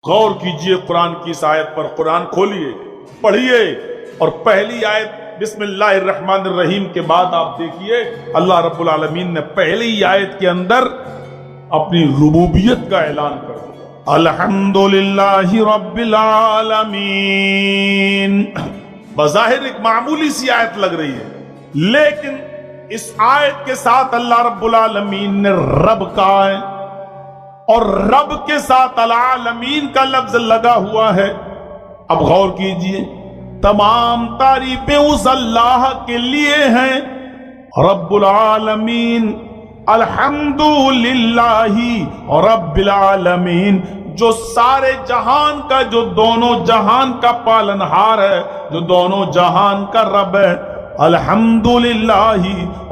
غور کیجئے قرآن کی اس آیت پر. قرآن کھولیے، پڑھیے، اور پہلی آیت بسم اللہ الرحمن الرحیم کے بعد آپ دیکھیے اللہ رب العالمین نے پہلی آیت کے اندر اپنی ربوبیت کا اعلان کر دیا. الحمدللہ رب العالمین. بظاہر ایک معمولی سی آیت لگ رہی ہے، لیکن اس آیت کے ساتھ اللہ رب العالمین نے رب کہا ہے، اور رب کے ساتھ العالمین کا لفظ لگا ہوا ہے. اب غور کیجئے، تمام تعریفیں اس اللہ کے لیے ہیں رب العالمین. الحمدللہ رب العالمین، جو سارے جہان کا، جو دونوں جہان کا پالنہار ہے، جو دونوں جہان کا رب ہے. الحمدللہ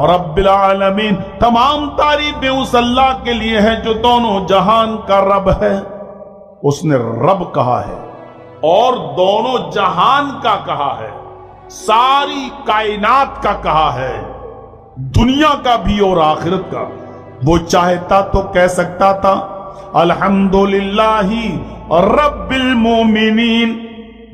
رب العالمین، تمام تعریفیں اس اللہ کے لیے ہیں جو دونوں جہان کا رب ہے. اس نے رب کہا ہے اور دونوں جہان کا کہا ہے، ساری کائنات کا کہا ہے، دنیا کا بھی اور آخرت کا. وہ چاہتا تو کہہ سکتا تھا الحمدللہ رب المومنین،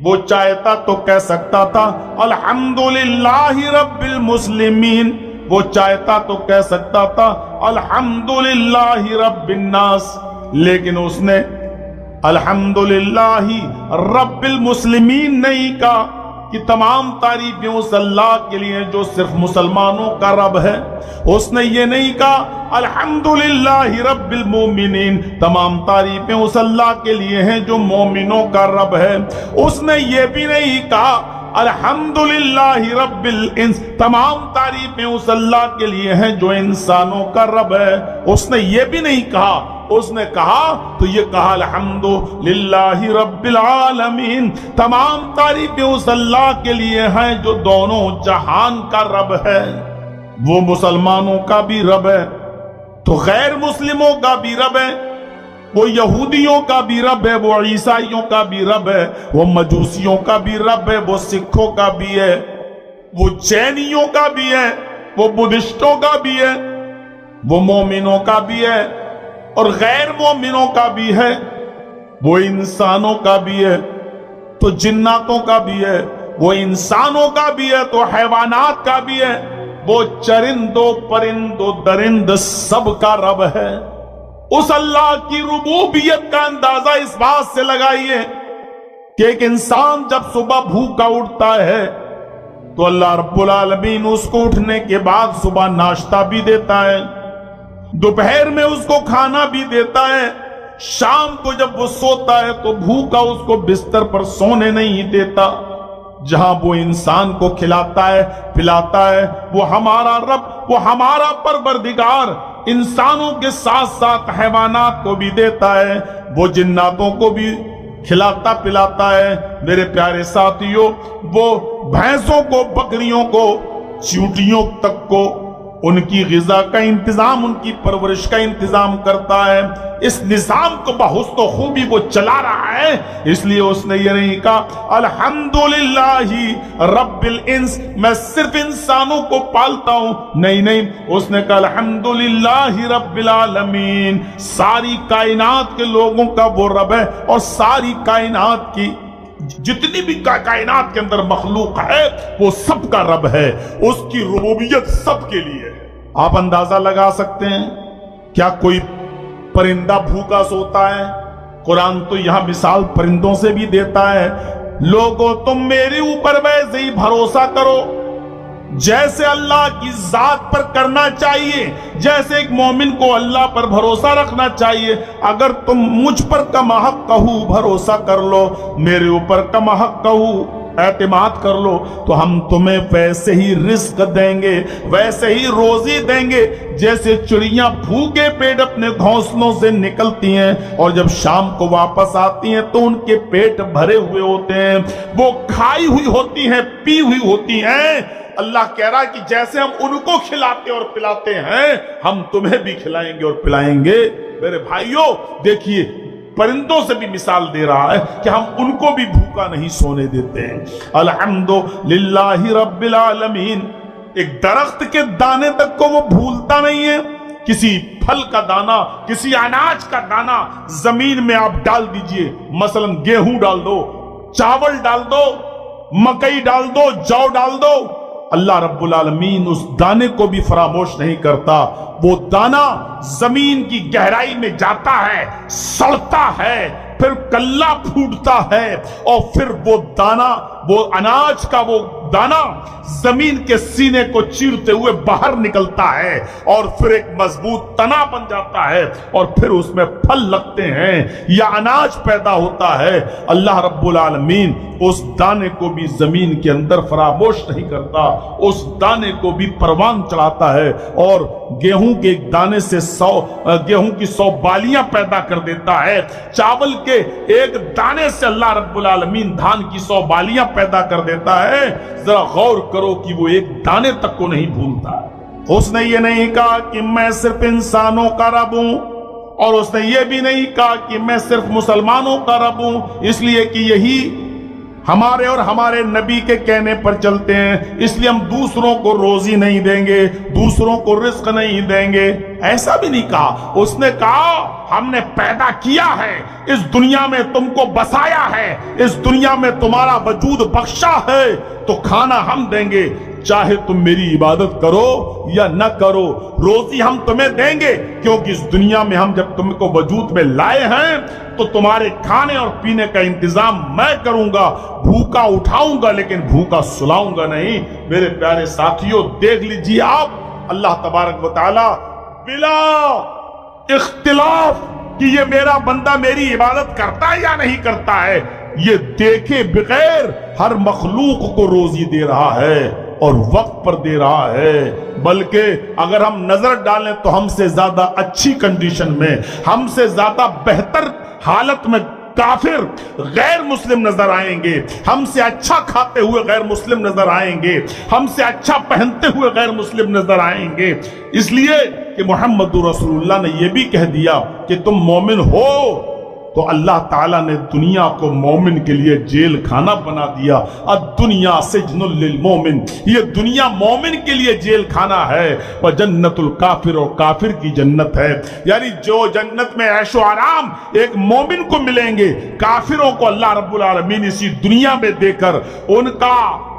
وہ چاہتا تو کہہ سکتا تھا الحمدللہ رب المسلمین، وہ چاہتا تو کہہ سکتا تھا الحمدللہ رب الناس. لیکن اس نے الحمدللہ رب المسلمین نہیں کہا کہ تمام تعریفیں اس اللہ کے لیے جو صرف مسلمانوں کا رب ہے. اس نے یہ نہیں کہا الحمدللہ رب المومنین، تمام تعریفیں اس اللہ کے لیے ہیں جو مومنوں کا رب ہے. اس نے یہ بھی نہیں کہا الحمدللہ رب الانس، تمام تعریفیں اس اللہ کے لیے ہیں جو انسانوں کا رب ہے. اس نے یہ بھی نہیں کہا. اس نے کہا تو یہ کہا الحمدللہ رب العالمین، تمام تعریفیں اس اللہ کے لیے ہیں جو دونوں جہان کا رب ہے. وہ مسلمانوں کا بھی رب ہے تو غیر مسلموں کا بھی رب ہے، وہ یہودیوں کا بھی رب ہے، وہ عیسائیوں کا بھی رب ہے، وہ مجوسیوں کا بھی رب ہے، وہ سکھوں کا بھی ہے، وہ جینیوں کا بھی ہے، وہ بدھسٹوں کا بھی ہے، وہ مومنوں کا بھی ہے اور غیر مومنوں کا بھی ہے، وہ انسانوں کا بھی ہے تو جناتوں کا بھی ہے، وہ انسانوں کا بھی ہے تو حیوانات کا بھی ہے، وہ چرندوں پرندوں درند سب کا رب ہے. اس اللہ کی ربوبیت کا اندازہ اس بات سے لگائیے کہ ایک انسان جب صبح بھوکا اٹھتا ہے تو اللہ رب العالمین اس کو اٹھنے کے بعد صبح ناشتہ بھی دیتا ہے، دوپہر میں اس کو کھانا بھی دیتا ہے، شام کو جب وہ سوتا ہے تو بھوکا اس کو بستر پر سونے نہیں دیتا. جہاں وہ انسان کو کھلاتا ہے پلاتا ہے، وہ ہمارا رب، وہ ہمارا پروردگار انسانوں کے ساتھ ساتھ حیوانات کو بھی دیتا ہے، وہ جناتوں کو بھی کھلاتا پلاتا ہے. میرے پیارے ساتھیوں، وہ بھینسوں کو، بکریوں کو، چیونٹیوں تک کو ان کی غذا کا انتظام، ان کی پرورش کا انتظام کرتا ہے. اس نظام کو بحسن و خوبی وہ چلا رہا ہے. اس لیے اس نے یہ نہیں کہا الحمدللہ رب الانس، میں صرف انسانوں کو پالتا ہوں، نہیں، اس نے کہا الحمدللہ رب العالمین، ساری کائنات کے لوگوں کا وہ رب ہے اور ساری کائنات کی جتنی بھی کائنات کے اندر مخلوق ہے وہ سب کا رب ہے. اس کی ربوبیت سب کے لیے ہے. آپ اندازہ لگا سکتے ہیں کیا کوئی پرندہ بھوکا سوتا ہے؟ قرآن تو یہاں مثال پرندوں سے بھی دیتا ہے. لوگوں تم میرے اوپر ویسے ہی بھروسہ کرو جیسے اللہ کی ذات پر کرنا چاہیے، جیسے ایک مومن کو اللہ پر بھروسہ رکھنا چاہیے. اگر تم مجھ پر کم حق کہو بھروسہ کر لو، میرے اوپر کم حق کہو اعتماد کر لو، تو ہم تمہیں ویسے ہی رزق دیں گے، ویسے ہی روزی دیں گے جیسے چڑیاں بھوکے پیٹ اپنے گھونسلوں سے نکلتی ہیں اور جب شام کو واپس آتی ہیں تو ان کے پیٹ بھرے ہوئے ہوتے ہیں، وہ کھائی ہوئی ہوتی ہیں، پی ہوئی ہوتی ہیں. اللہ کہہ رہا ہے کہ جیسے ہم ان کو کھلاتے اور پلاتے ہیں ہم تمہیں بھی کھلائیں گے اور پلائیں گے. میرے بھائیوں دیکھیے، پرندوں سے بھی مثال دے رہا ہے کہ ہم ان کو بھی بھوکا نہیں سونے دیتے ہیں. الحمدللہ رب العالمین، ایک درخت کے دانے تک کو وہ بھولتا نہیں ہے، کسی پھل کا دانا، کسی اناج کا دانا زمین میں آپ ڈال دیجئے، مثلا گیہوں ڈال دو، چاول ڈال دو، مکئی ڈال دو، جو ڈال دو، اللہ رب العالمین اس دانے کو بھی فراموش نہیں کرتا۔ وہ دانا زمین کی گہرائی میں جاتا ہے، سڑتا ہے، پھر کلا پھوٹتا ہے، اور پھر وہ دانا، وہ اناج کا وہ دانا زمین کے سینے کو چیرتے ہوئے باہر نکلتا ہے، اور پھر ایک مضبوط تنا بن جاتا ہے، اور پھر اس میں پھل لگتے ہیں یا اناج پیدا ہوتا ہے۔ اللہ رب العالمین اس دانے کو بھی زمین کے اندر فراموش نہیں کرتا، اس دانے کو بھی پروان چڑھاتا ہے، اور گیہوں کے ایک دانے سے گیہوں کی 100 بالیاں پیدا کر دیتا ہے، چاول کے ایک دانے سے اللہ رب العالمین دھان کی 100 بالیاں پیدا کر دیتا ہے۔ ذرا غور کرو کہ وہ ایک دانے تک کو نہیں بھولتا۔ اس نے یہ نہیں کہا کہ میں صرف انسانوں کا رب ہوں، اور اس نے یہ بھی نہیں کہا کہ میں صرف مسلمانوں کا رب ہوں، اس لیے کہ یہی ہمارے اور ہمارے نبی کے کہنے پر چلتے ہیں، اس لیے ہم دوسروں کو روزی نہیں دیں گے، دوسروں کو رزق نہیں دیں گے، ایسا بھی نہیں کہا۔ اس نے کہا ہم نے پیدا کیا ہے، اس دنیا میں تم کو بسایا ہے، اس دنیا میں تمہارا وجود بخشا ہے، تو کھانا ہم دیں گے، چاہے تم میری عبادت کرو یا نہ کرو، روزی ہم تمہیں دیں گے، کیونکہ اس دنیا میں ہم جب تم کو وجود میں لائے ہیں تو تمہارے کھانے اور پینے کا انتظام میں کروں گا، بھوکا اٹھاؤں گا لیکن بھوکا سلاؤں گا نہیں۔ میرے پیارے ساتھیوں، دیکھ لیجیے آپ، اللہ تبارک و تعالی بلا اختلاف کہ یہ میرا بندہ میری عبادت کرتا ہے یا نہیں کرتا ہے، یہ دیکھے بغیر ہر مخلوق کو روزی دے رہا ہے اور وقت پر دے رہا ہے، بلکہ اگر ہم نظر ڈالیں تو ہم سے زیادہ اچھی کنڈیشن میں، ہم سے زیادہ بہتر حالت میں کافر غیر مسلم نظر آئیں گے، ہم سے اچھا کھاتے ہوئے غیر مسلم نظر آئیں گے، ہم سے اچھا پہنتے ہوئے غیر مسلم نظر آئیں گے، اس لیے کہ محمد رسول اللہ نے یہ بھی کہہ دیا کہ تم مومن ہو، تو اللہ تعالیٰ نے دنیا کو مومن کے لیے جیل خانہ بنا دیا۔ الدنیا سجن للمومن، یہ دنیا مومن کے لیے جیل خانہ ہے، وجنت الکافر، اور کافر کی جنت ہے، یعنی جو جنت میں عیش و آرام ایک مومن کو ملیں گے، کافروں کو اللہ رب العالمین اسی دنیا میں دے کر ان کا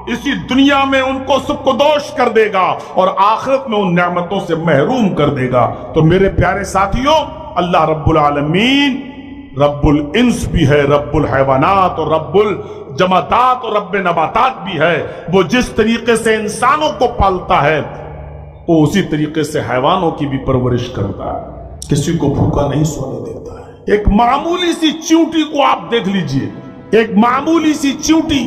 اسی دنیا میں ان کو سب کو دوش کر دے گا، اور آخرت میں ان نعمتوں سے محروم کر دے گا۔ تو میرے پیارے ساتھیوں، اللہ رب العالمین رب الانس بھی ہے، رب الحیوانات اور رب الجمادات اور رب نباتات بھی ہے۔ وہ جس طریقے سے انسانوں کو پالتا ہے وہ اسی طریقے سے حیوانوں کی بھی پرورش کرتا ہے، کسی کو بھوکا نہیں سونے دیتا ہے۔ ایک معمولی سی چیونٹی کو آپ دیکھ لیجئے، ایک معمولی سی چیونٹی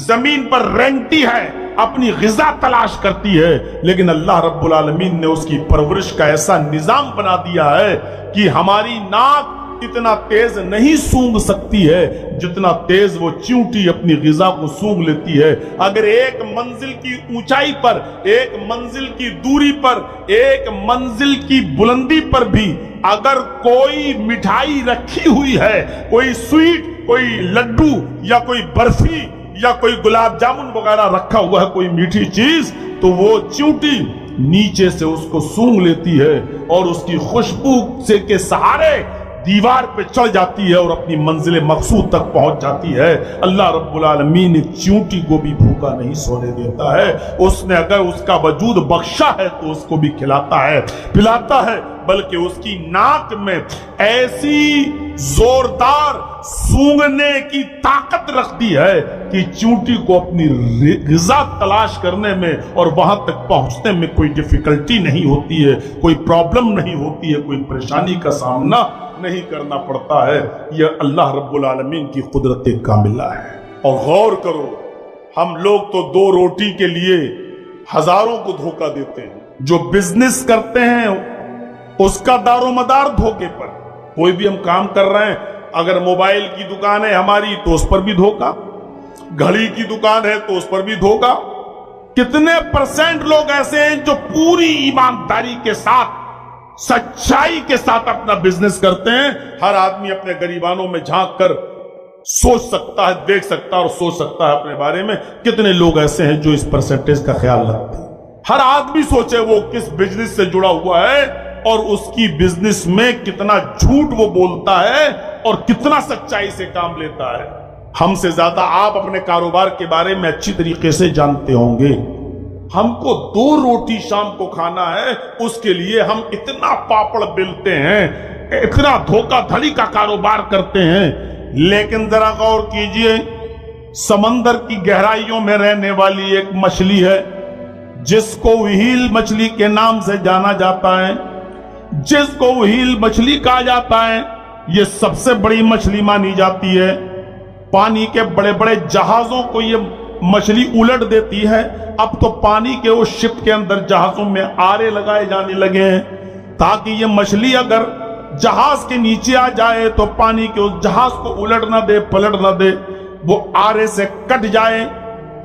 زمین پر رینگتی ہے، اپنی غذا تلاش کرتی ہے، لیکن اللہ رب العالمین نے اس کی پرورش کا ایسا نظام بنا دیا ہے کہ ہماری ناک اتنا تیز نہیں سونگ سکتی ہے جتنا تیز وہ چیونٹی اپنی غذا کو سونگ لیتی ہے۔ اگر ایک منزل کی اونچائی پر، ایک منزل کی دوری پر، ایک منزل کی بلندی پر بھی اگر کوئی مٹھائی رکھی ہوئی ہے، کوئی سویٹ، کوئی لڈو یا کوئی برفی یا کوئی گلاب جامن وغیرہ رکھا ہوا ہے، کوئی میٹھی چیز، تو وہ چیونٹی نیچے سے اس کو سونگ لیتی ہے اور اس کی خوشبو سے کے سہارے دیوار پہ چڑھ جاتی ہے اور اپنی منزل مقصود تک پہنچ جاتی ہے۔ اللہ رب العالمین ایک چیونٹی کو بھی بھوکا نہیں سونے دیتا ہے، اس نے اگر اس کا وجود بخشا ہے تو اس کو بھی کھلاتا ہے، پلاتا ہے، بلکہ اس کی ناک میں ایسی زوردار سونگنے کی طاقت رکھتی ہے کہ چیونٹی کو اپنی غذا تلاش کرنے میں اور وہاں تک پہنچنے میں کوئی ڈیفیکلٹی نہیں ہوتی ہے، کوئی پرابلم نہیں ہوتی ہے، کوئی پریشانی کا سامنا نہیں کرنا پڑتا ہے۔ یہ اللہ رب العالمین کی قدرت کاملہ ہے۔ اور غور کرو، ہم لوگ تو 2 روٹی کے لیے ہزاروں کو دھوکہ دیتے ہیں۔ جو بزنس کرتے ہیں اس کا دار و مدار دھوکے پر، کوئی بھی ہم کام کر رہے ہیں، اگر موبائل کی دکان ہے ہماری تو اس پر بھی دھوکہ، گھڑی کی دکان ہے تو اس پر بھی دھوکہ۔ کتنے % لوگ ایسے ہیں جو پوری ایمانداری کے ساتھ، سچائی کے ساتھ اپنا بزنس کرتے ہیں؟ ہر آدمی اپنے گریبانوں میں جھانک کر سوچ سکتا ہے، دیکھ سکتا ہے اور سوچ سکتا ہے اپنے بارے میں کتنے لوگ ایسے ہیں جو اس % کا خیال رکھتے ہیں۔ ہر آدمی سوچے وہ کس بزنس سے جڑا ہوا ہے اور اس کی بزنس میں کتنا جھوٹ وہ بولتا ہے اور کتنا سچائی سے کام لیتا ہے۔ ہم سے زیادہ آپ اپنے کاروبار کے بارے میں اچھی طریقے سے جانتے ہوں گے۔ ہم کو 2 روٹی شام کو کھانا ہے، اس کے لیے ہم اتنا پاپڑ بیلتے ہیں، اتنا دھوکہ دھڑی کا کاروبار کرتے ہیں۔ لیکن ذرا غور کیجئے، سمندر کی گہرائیوں میں رہنے والی ایک مچھلی ہے جس کو وہیل مچھلی کے نام سے جانا جاتا ہے، جس کو وہیل مچھلی کہا جاتا ہے، یہ سب سے بڑی مچھلی مانی جاتی ہے۔ پانی کے بڑے بڑے جہازوں کو یہ مچھلی الٹ دیتی ہے۔ اب تو پانی کے اس شپ کے اندر جہازوں میں آرے لگائے جانے لگے ہیں تاکہ یہ مچھلی اگر جہاز کے نیچے آ جائے تو پانی کے اس جہاز کو الٹ نہ دے، پلٹ نہ دے، وہ آرے سے کٹ جائے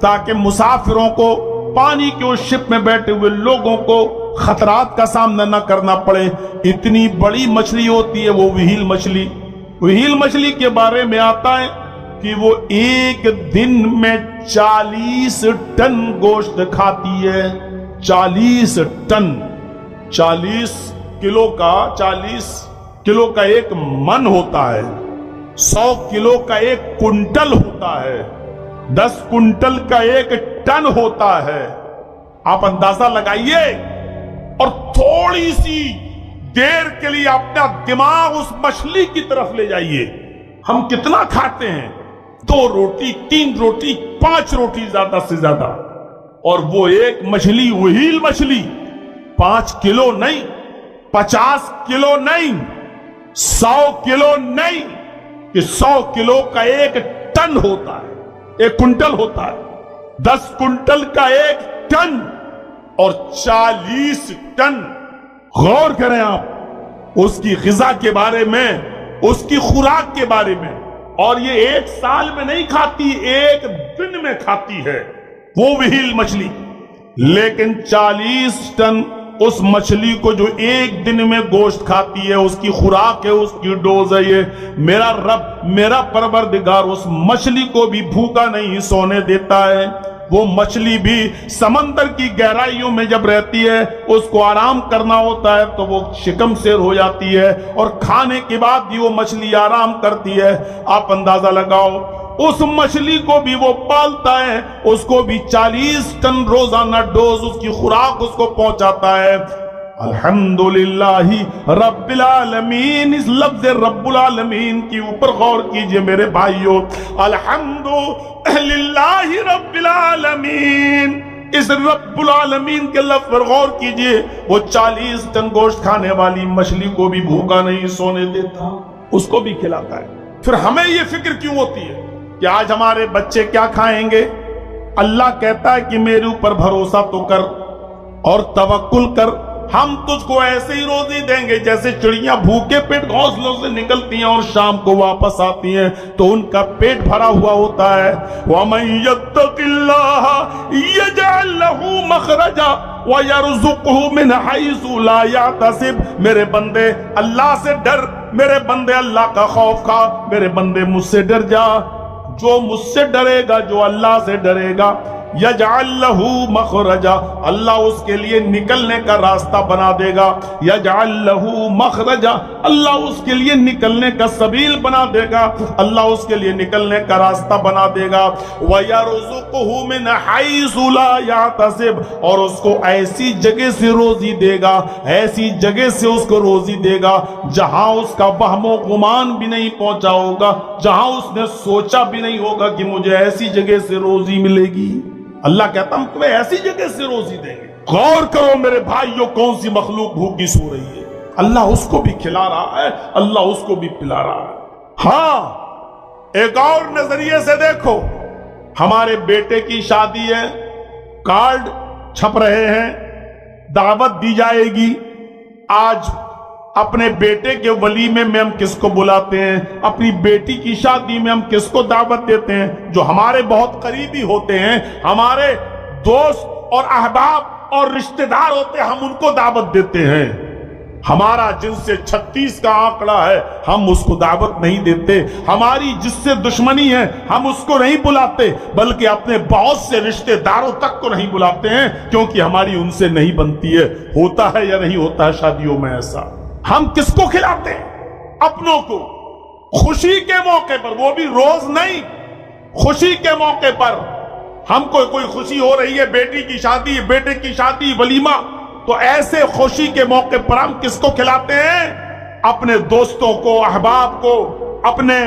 تاکہ مسافروں کو، پانی کے اس شپ میں بیٹھے ہوئے لوگوں کو خطرات کا سامنا نہ کرنا پڑے۔ اتنی بڑی مچھلی ہوتی ہے وہ وہیل مچھلی۔ وہیل مچھلی کے بارے میں آتا ہے کہ وہ ایک دن میں 40 ٹن گوشت کھاتی ہے۔ 40 ٹن، 40 کلو کا ایک من ہوتا ہے، 100 کلو کا ایک کنٹل ہوتا ہے، 10 کنٹل کا ایک ٹن ہوتا ہے۔ آپ اندازہ لگائیے، اور تھوڑی سی دیر کے لیے اپنا دماغ اس مچھلی کی طرف لے جائیے۔ ہم کتنا کھاتے ہیں؟ 2 روٹی، 3 روٹی، 5 روٹی زیادہ سے زیادہ، اور وہ ایک مچھلی، وہیل مچھلی 5 کلو نہیں، 50 کلو نہیں، 100 کلو نہیں، کہ 100 کلو کا ایک ٹن ہوتا ہے، ایک کنٹل ہوتا ہے، 10 کنٹل کا ایک ٹن، اور 40 ٹن۔ غور کریں آپ اس کی غذا کے بارے میں، اس کی خوراک کے بارے میں، اور یہ 1 سال میں نہیں کھاتی، 1 دن میں کھاتی ہے وہ وہیل مچھلی۔ لیکن 40 ٹن اس مچھلی کو جو 1 دن میں گوشت کھاتی ہے، اس کی خوراک ہے، اس کی ڈوز ہے، یہ میرا رب، میرا پروردگار اس مچھلی کو بھی بھوکا نہیں سونے دیتا ہے۔ وہ مچھلی بھی سمندر کی گہرائیوں میں جب رہتی ہے، اس کو آرام کرنا ہوتا ہے تو وہ شکم سیر ہو جاتی ہے، اور کھانے کے بعد بھی وہ مچھلی آرام کرتی ہے۔ آپ اندازہ لگاؤ، اس مچھلی کو بھی وہ پالتا ہے، اس کو بھی 40 ٹن روزانہ ڈوز اس کی خوراک اس کو پہنچاتا ہے۔ الحمدللہ رب العالمین، اس لفظ رب العالمین کی اوپر غور کیجئے میرے بھائیوں۔ الحمدللہ رب العالمین، اس رب العالمین کے لفظ پر غور کیجئے۔ وہ 40 ٹن گوشت کھانے والی مچھلی کو بھی بھوکا نہیں سونے دیتا، اس کو بھی کھلاتا ہے۔ پھر ہمیں یہ فکر کیوں ہوتی ہے کہ آج ہمارے بچے کیا کھائیں گے؟ اللہ کہتا ہے کہ میرے اوپر بھروسہ تو کر اور توکل کر، ہم تجھ کو ایسے ہی روزی دیں گے جیسے چڑیاں بھوکے پیٹ گھونسلوں سے نکلتی ہیں اور شام کو واپس آتی ہیں تو ان کا پیٹ بھرا ہوا ہوتا ہے۔ وَمَن يَتَّقِ اللَّهَ يَجْعَل لَّهُ مَخْرَجًا وَيَرْزُقْهُ مِنْ حَيْثُ لَا يَحْتَسِبُ۔ میرے بندے اللہ سے ڈر، میرے بندے اللہ کا خوف کھا، میرے بندے مجھ سے ڈر جا۔ جو مجھ سے ڈرے گا، جو اللہ سے ڈرے گا، یجعل لہ مخرجا، اللہ اس کے لیے نکلنے کا راستہ بنا دے گا۔ یجعل لہ مخرجا، اللہ اس کے لیے نکلنے کا سبیل بنا دے گا، اللہ اس کے لیے نکلنے کا راستہ بنا دے گا۔ وَيَرْزُقُهُ مِنْ حَيْثُ لَا يَحْتَسِبُ، اور اس کو ایسی جگہ سے روزی دے گا، ایسی جگہ سے اس کو روزی دے گا جہاں اس کا وہم و گمان بھی نہیں پہنچا ہوگا، جہاں اس نے سوچا بھی نہیں ہوگا کہ مجھے ایسی جگہ سے روزی ملے گی۔ اللہ کہتا ہم تمہیں ایسی جگہ سے روزی دیں گے۔ غور کرو میرے بھائیوں، کون سی مخلوق بھوکی سو رہی ہے؟ اللہ اس کو بھی کھلا رہا ہے، اللہ اس کو بھی پلا رہا ہے۔ ہاں، ایک اور نظریے سے دیکھو، ہمارے بیٹے کی شادی ہے، کارڈ چھپ رہے ہیں، دعوت دی جائے گی۔ آج اپنے بیٹے کے ولیمے میں ہم کس کو بلاتے ہیں؟ اپنی بیٹی کی شادی میں ہم کس کو دعوت دیتے ہیں؟ جو ہمارے بہت قریبی ہوتے ہیں، ہمارے دوست اور احباب اور رشتہ دار ہوتے ہیں، ہم ان کو دعوت دیتے ہیں۔ ہمارا جن سے 36 کا آنکڑا ہے ہم اس کو دعوت نہیں دیتے، ہماری جس سے دشمنی ہے ہم اس کو نہیں بلاتے، بلکہ اپنے بہت سے رشتہ داروں تک کو نہیں بلاتے ہیں، کیونکہ ہماری ان سے نہیں بنتی ہے۔ ہوتا ہے یا نہیں ہوتا ہے شادیوں میں ایسا؟ ہم کس کو کھلاتے ہیں؟ اپنوں کو، خوشی کے موقع پر، وہ بھی روز نہیں، خوشی کے موقع پر۔ ہم کو کوئی خوشی ہو رہی ہے، بیٹی کی شادی، بیٹے کی شادی، ولیمہ، تو ایسے خوشی کے موقع پر ہم کس کو کھلاتے ہیں؟ اپنے دوستوں کو، احباب کو، اپنے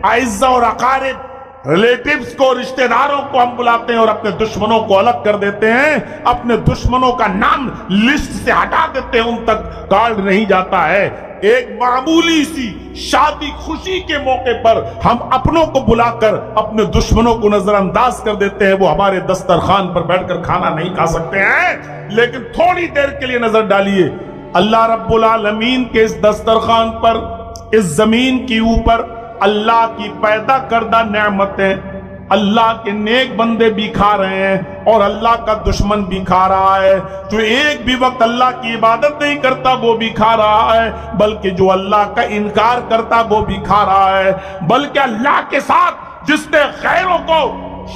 اعزاء اور اقارب، ریلیٹیوز کو، رشتہ داروں کو ہم بلاتے ہیں، اور اپنے دشمنوں کو الگ کر دیتے ہیں، اپنے دشمنوں کا نام لسٹ سے ہٹا دیتے ہیں، ان تک کارڈ نہیں جاتا ہے۔ ایک معمولی سی شادی خوشی کے موقع پر ہم اپنوں کو بلا کر اپنے دشمنوں کو نظر انداز کر دیتے ہیں، وہ ہمارے دسترخوان پر بیٹھ کر کھانا نہیں کھا سکتے ہیں۔ لیکن تھوڑی دیر کے لیے نظر ڈالیے، اللہ رب العالمین کے اس دسترخوان پر، اس زمین کے اوپر اللہ کی پیدا کردہ نعمتیں اللہ کے نیک بندے بھی کھا رہے ہیں، اور اللہ کا دشمن بھی کھا رہا ہے۔ جو ایک بھی وقت اللہ کی عبادت نہیں کرتا وہ بھی کھا رہا ہے، بلکہ جو اللہ کا انکار کرتا وہ بھی کھا رہا ہے، بلکہ اللہ کے ساتھ جس نے غیروں کو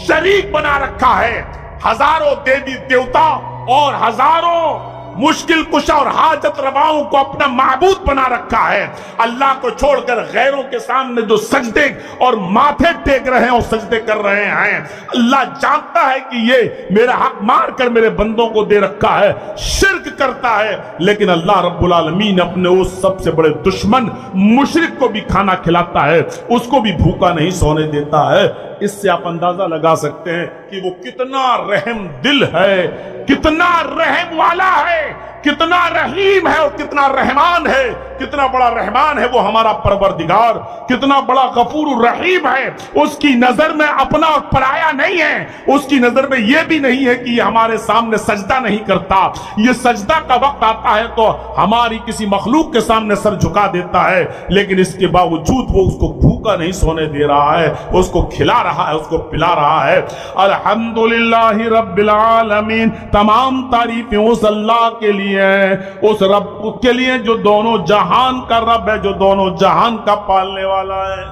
شریک بنا رکھا ہے، ہزاروں دیوی دیوتا اور ہزاروں مشکل کشا اور حاجت رواؤں کو اپنا معبود بنا رکھا ہے، اللہ کو چھوڑ کر غیروں کے سامنے جو سجدے اور ماتھے ٹیک رہے ہیں اور سجدے کر رہے ہیں، اللہ جانتا ہے کہ یہ میرا حق مار کر میرے بندوں کو دے رکھا ہے، شرک کرتا ہے، لیکن اللہ رب العالمین اپنے اس سب سے بڑے دشمن مشرک کو بھی کھانا کھلاتا ہے، اس کو بھی بھوکا نہیں سونے دیتا ہے۔ اس سے آپ اندازہ لگا سکتے ہیں کہ وہ کتنا رحم دل ہے، کتنا رحم والا ہے، کتنا رحیم ہے اور کتنا رحمان ہے۔ کتنا بڑا رحمان ہے وہ ہمارا پروردگار، کتنا بڑا غفور الرحیم ہے۔ اس کی نظر میں اپنا اور پرایا نہیں ہے، اس کی نظر میں یہ بھی نہیں ہے کہ یہ ہمارے سامنے سجدہ نہیں کرتا، یہ سجدہ کا وقت آتا ہے تو ہماری کسی مخلوق کے سامنے سر جھکا دیتا ہے، لیکن اس کے باوجود وہ اس کو بھوکا نہیں سونے دے رہا ہے، اس کو کھلا رہا ہے، اس کو پلا رہا ہے۔ الحمدللہ رب العالمین، تمام تعریفیں اس اللہ کے لیے ہیں، اس رب کے لیے جو دونوں جہان کا رب ہے، جو دونوں جہان کا پالنے والا ہے۔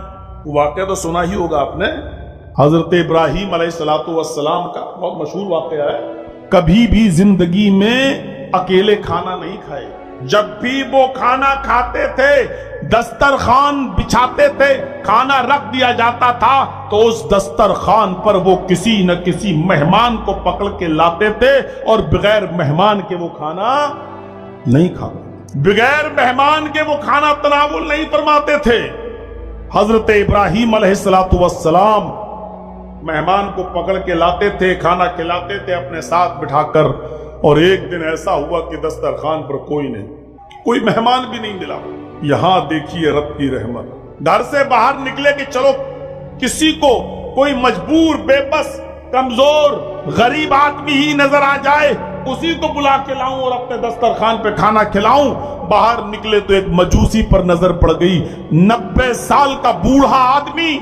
واقعہ تو سنا ہی ہوگا آپ نے، حضرت ابراہیم علیہ السلام کا بہت مشہور واقعہ ہے۔ کبھی بھی زندگی میں اکیلے کھانا نہیں کھائے، جب بھی وہ کھانا کھاتے تھے، دسترخوان بچھاتے تھے، کھانا رکھ دیا جاتا تھا تو اس دسترخوان پر وہ کسی نہ کسی مہمان کو پکڑ کے لاتے تھے، اور بغیر مہمان کے وہ کھانا نہیں کھاتے، بغیر مہمان کے وہ کھانا تناول نہیں فرماتے تھے۔ حضرت ابراہیم علیہ السلام مہمان کو پکڑ کے لاتے تھے، کھانا کھلاتے تھے اپنے ساتھ بٹھا کر، اور ایک دن ایسا ہوا کہ دسترخوان پر کوئی نہیں، کوئی مہمان بھی نہیں ملا۔ یہاں دیکھیے رب کی رحمت، گھر سے باہر نکلے کہ چلو کسی کو کوئی مجبور، بے بس، کمزور، غریب آدمی ہی نظر آ جائے، اسی کو بلا کے لاؤں اور اپنے دسترخوان پہ کھانا کھلاؤں۔ باہر نکلے تو ایک مجوسی پر نظر پڑ گئی، 90 سال کا بوڑھا آدمی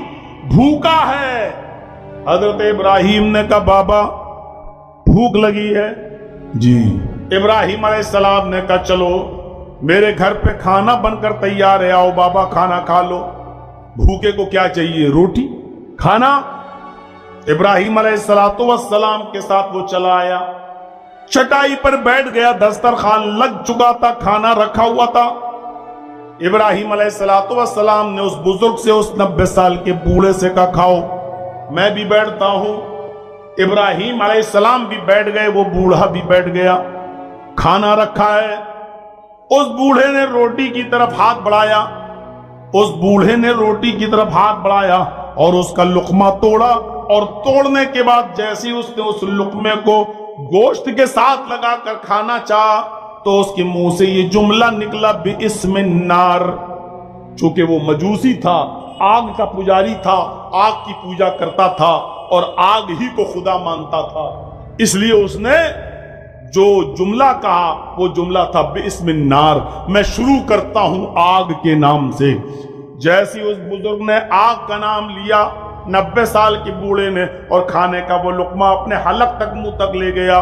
بھوکا ہے۔ حضرت ابراہیم نے کہا بابا بھوک لگی ہے؟ جی۔ ابراہیم علیہ السلام نے کہا چلو میرے گھر پہ کھانا بن کر تیار ہے، آؤ بابا کھانا کھا لو۔ بھوکے کو کیا چاہیے؟ روٹی، کھانا۔ ابراہیم علیہ السلام کے ساتھ وہ چلا آیا، چٹائی پر بیٹھ گیا، دسترخوان لگ چکا تھا، کھانا رکھا ہوا تھا۔ ابراہیم علیہ السلام نے اس بزرگ سے، اس 90 سال کے بوڑھے سے کہا کھاؤ، میں بھی بیٹھتا ہوں۔ ابراہیم علیہ السلام بھی بیٹھ گئے، وہ بوڑھا بھی بیٹھ گیا، کھانا رکھا ہے۔ اس بوڑھے نے روٹی کی طرف ہاتھ بڑھایا، اس بوڑھے نے روٹی کی طرف ہاتھ بڑھایا اور اس کا لقمہ توڑا، اور توڑنے کے بعد جیسے اس نے اس لقمے کو گوشت کے ساتھ لگا کر کھانا چاہا تو اس کے منہ سے یہ جملہ نکلا بِاسْمِ النار۔ چونکہ وہ مجوسی تھا، آگ کا پجاری تھا، آگ کی پوجا کرتا تھا اور آگ ہی کو خدا مانتا تھا، اس لیے اس نے جو جملہ کہا وہ جملہ تھا بِاسْمِ النار، میں شروع کرتا ہوں آگ کے نام سے۔ جیسی اس بزرگ نے آگ کا نام لیا، 90 سال کے بوڑھے نے، اور کھانے کا وہ لقمہ اپنے حلق تک، منہ تک لے گیا،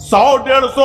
100-150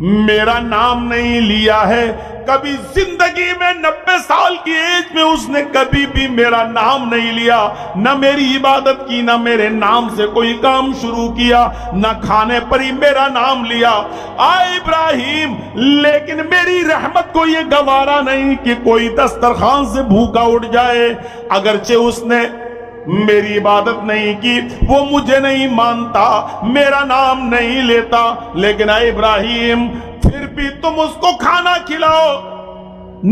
میرا نام نہیں لیا ہے، کبھی زندگی میں 90 سال کی ایج میں اس نے کبھی بھی میرا نام نہیں لیا، نہ میری عبادت کی، نہ میرے نام سے کوئی کام شروع کیا، نہ کھانے پر ہی میرا نام لیا۔ آئے ابراہیم، لیکن میری رحمت کو یہ گوارا نہیں کہ کوئی دسترخوان سے بھوکا اٹھ جائے، اگرچہ اس نے میری عبادت نہیں کی، وہ مجھے نہیں مانتا، میرا نام نہیں لیتا، لیکن اے ابراہیم پھر بھی تم اس کو کھانا کھلاؤ۔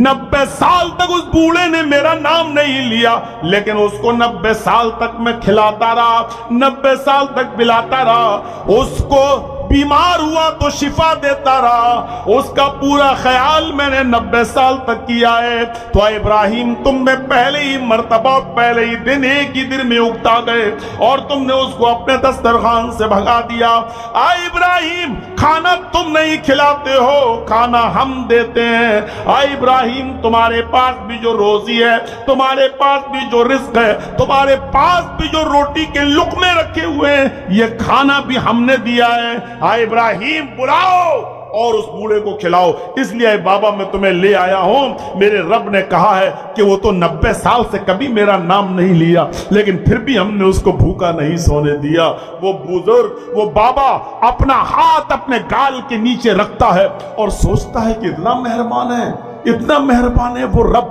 90 سال تک اس بوڑھے نے میرا نام نہیں لیا، لیکن اس کو 90 سال تک میں کھلاتا رہا، 90 سال تک پلاتا رہا، اس کو بیمار ہوا تو شفا دیتا رہا، اس کا پورا خیال میں نے 90 سال تک کیا ہے۔ تو اے ابراہیم تم میں پہلے ہی مرتبہ، پہلے ہی دن، ایک ہی دن میں اکتا گئے اور تم نے اس کو اپنے دسترخوان سے بھگا دیا۔ اے ابراہیم کھانا تم نہیں کھلاتے ہو، کھانا ہم دیتے ہیں۔ اے ابراہیم تمہارے پاس بھی جو روزی ہے، تمہارے پاس بھی جو رزق ہے، تمہارے پاس بھی جو روٹی کے لقمے رکھے ہوئے ہیں، یہ کھانا بھی ہم نے دیا ہے۔ اے ابراہیم بلاؤ اور اس بوڑھے کو کھلاؤ۔ اس لیے بابا میں تمہیں لے آیا ہوں، میرے رب نے کہا ہے کہ وہ تو 90 سال سے کبھی میرا نام نہیں لیا، لیکن پھر بھی ہم نے اس کو بھوکا نہیں سونے دیا۔ وہ بزرگ، وہ بابا اپنا ہاتھ اپنے گال کے نیچے رکھتا ہے اور سوچتا ہے کہ اتنا مہربان ہے، اتنا مہربان ہے وہ رب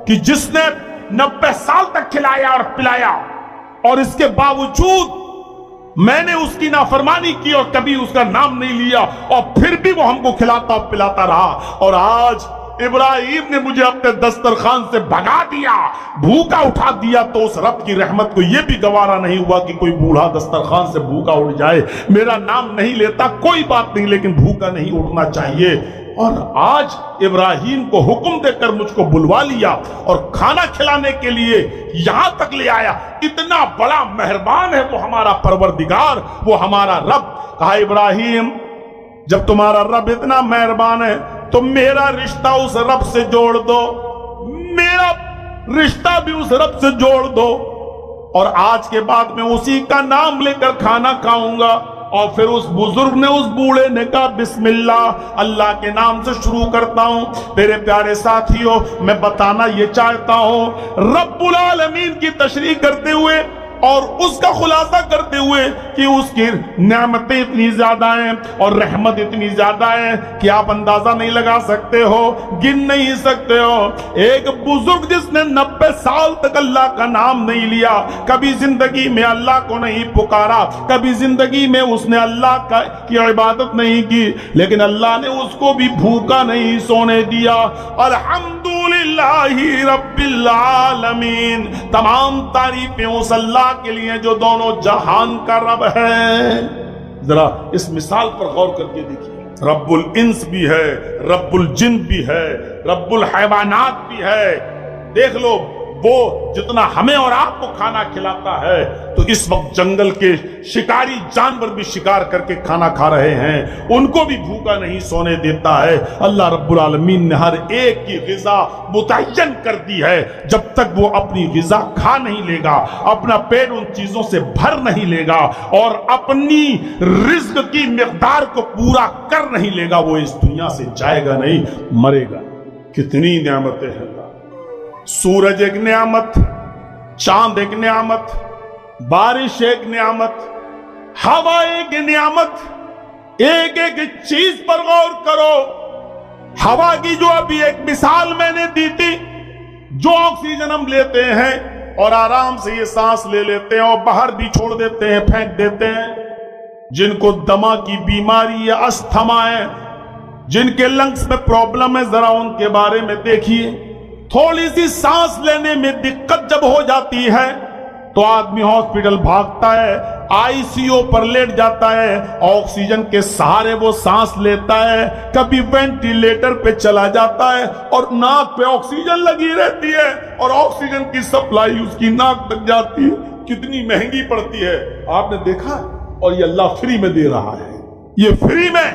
کہ جس نے 90 سال تک کھلایا اور پلایا، اور اس کے باوجود میں نے اس کی نافرمانی کی اور کبھی اس کا نام نہیں لیا، اور پھر بھی وہ ہم کو کھلاتا اور پلاتا رہا۔ اور آج ابراہیم نے مجھے اپنے دسترخوان سے بھگا دیا، بھوکا اٹھا دیا، تو اس رب کی رحمت کو یہ بھی گوارا نہیں ہوا کہ کوئی بوڑھا دسترخوان سے بھوکا اٹھ جائے۔ میرا نام نہیں لیتا کوئی بات نہیں، لیکن بھوکا نہیں اٹھنا چاہیے۔ اور آج ابراہیم کو حکم دے کر مجھ کو بلوا لیا اور کھانا کھلانے کے لیے یہاں تک لے آیا۔ اتنا بڑا مہربان ہے وہ ہمارا پروردگار، وہ ہمارا رب۔ کہا ابراہیم جب تمہارا رب اتنا مہربان ہے تو میرا رشتہ اس رب سے جوڑ دو، میرا رشتہ بھی اس رب سے جوڑ دو، اور آج کے بعد میں اسی کا نام لے کر کھانا کھاؤں گا۔ اور پھر اس بزرگ نے، اس بوڑھے نے کہا بسم اللہ، اللہ کے نام سے شروع کرتا ہوں۔ میرے پیارے ساتھیوں، میں بتانا یہ چاہتا ہوں، رب العالمین کی تشریح کرتے ہوئے اور اس کا خلاصہ کرتے ہوئے کہ اس کی نعمتیں اتنی زیادہ ہیں اور رحمت اتنی زیادہ ہے کہ آپ اندازہ نہیں لگا سکتے ہو، گن نہیں سکتے ہو۔ ایک بزرگ جس نے 90 سال تک اللہ کا نام نہیں لیا، کبھی زندگی میں اللہ کو نہیں پکارا، کبھی زندگی میں اس نے اللہ کی عبادت نہیں کی، لیکن اللہ نے اس کو بھی بھوکا نہیں سونے دیا۔ الحمدللہ رب العالمین، تمام تعریفیں اس اللہ کے لیے جو دونوں جہان کا رب ہے۔ ذرا اس مثال پر غور کر کے دیکھیے، رب الانس بھی ہے، رب الجن بھی ہے، رب الحیوانات بھی ہے۔ دیکھ لو وہ جتنا ہمیں اور آپ کو کھانا کھلاتا ہے، تو اس وقت جنگل کے شکاری جانور بھی شکار کر کے کھانا کھا رہے ہیں، ان کو بھی بھوکا نہیں سونے دیتا ہے۔ اللہ رب العالمین نے ہر ایک کی غذا متعین کر دی ہے۔ جب تک وہ اپنی غذا کھا نہیں لے گا، اپنا پیٹ ان چیزوں سے بھر نہیں لے گا اور اپنی رزق کی مقدار کو پورا کر نہیں لے گا، وہ اس دنیا سے جائے گا نہیں، مرے گا۔ کتنی نعمتیں ہیں، سورج ایک نعمت، چاند ایک نعمت، بارش ایک نعمت، ہوا ایک نعمت۔ ایک ایک چیز پر غور کرو۔ ہوا کی جو ابھی ایک مثال میں نے دی تھی، جو آکسیجن ہم لیتے ہیں اور آرام سے یہ سانس لے لیتے ہیں اور باہر بھی چھوڑ دیتے ہیں، پھینک دیتے ہیں، جن کو دما کی بیماری ہے، استھما ہے، جن کے لنگس میں پرابلم ہے، ذرا ان کے بارے میں دیکھیے۔ تھوڑی سی سانس لینے میں دقت جب ہو جاتی ہے تو آدمی ہاسپٹل بھاگتا ہے، آئی سی یو پر لیٹ جاتا ہے، آکسیجن کے سہارے وہ سانس لیتا ہے، کبھی وینٹیلیٹر پہ چلا جاتا ہے اور ناک پہ آکسیجن لگی رہتی ہے اور آکسیجن کی سپلائی اس کی ناک تک جاتی ہے۔ کتنی مہنگی پڑتی ہے، آپ نے دیکھا؟ اور یہ اللہ فری میں دے رہا ہے، یہ فری میں۔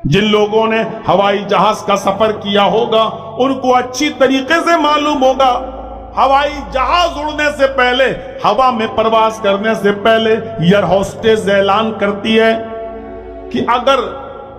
جن لوگوں نے ہوائی جہاز کا سفر کیا ہوگا ان کو اچھی طریقے سے معلوم ہوگا، ہوائی جہاز اڑنے سے پہلے، ہوا میں پرواز کرنے سے پہلے ایئر ہوسٹس اعلان کرتی ہے کہ اگر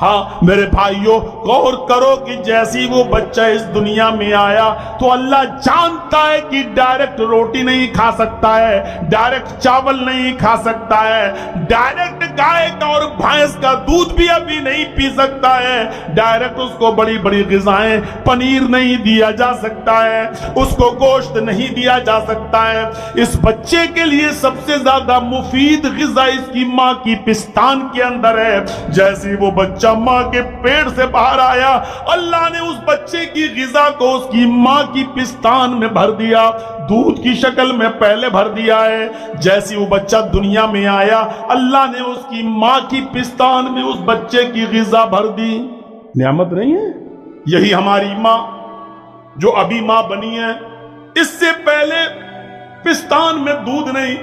ہاں میرے بھائیوں غور کرو کہ جیسی وہ بچہ اس دنیا میں آیا تو اللہ جانتا ہے کہ ڈائریکٹ روٹی نہیں کھا سکتا ہے، ڈائریکٹ چاول نہیں کھا سکتا ہے، ڈائریکٹ گائے کا اور بھینس کا دودھ بھی ابھی نہیں پی سکتا ہے، ڈائریکٹ اس کو بڑی بڑی غذائیں پنیر نہیں دیا جا سکتا ہے، اس کو گوشت نہیں دیا جا سکتا ہے۔ اس بچے کے لیے سب سے زیادہ مفید غذا اس کی ماں کی پستان کے اندر ہے۔ جیسی وہ بچہ ماں کے پیٹ سے باہر آیا، اللہ نے اس بچے کی غذا کو اس کی ماں کی پستان میں بھر دیا، دودھ کی شکل میں پہلے بھر دیا ہے۔ جیسی وہ بچہ دنیا میں آیا، اللہ نے اس کی ماں کی پستان میں اس بچے کی غذا بھر دی۔ نعمت نہیں ہے؟ یہی ہماری ماں جو ابھی ماں بنی ہے، اس سے پہلے پستان میں دودھ نہیں،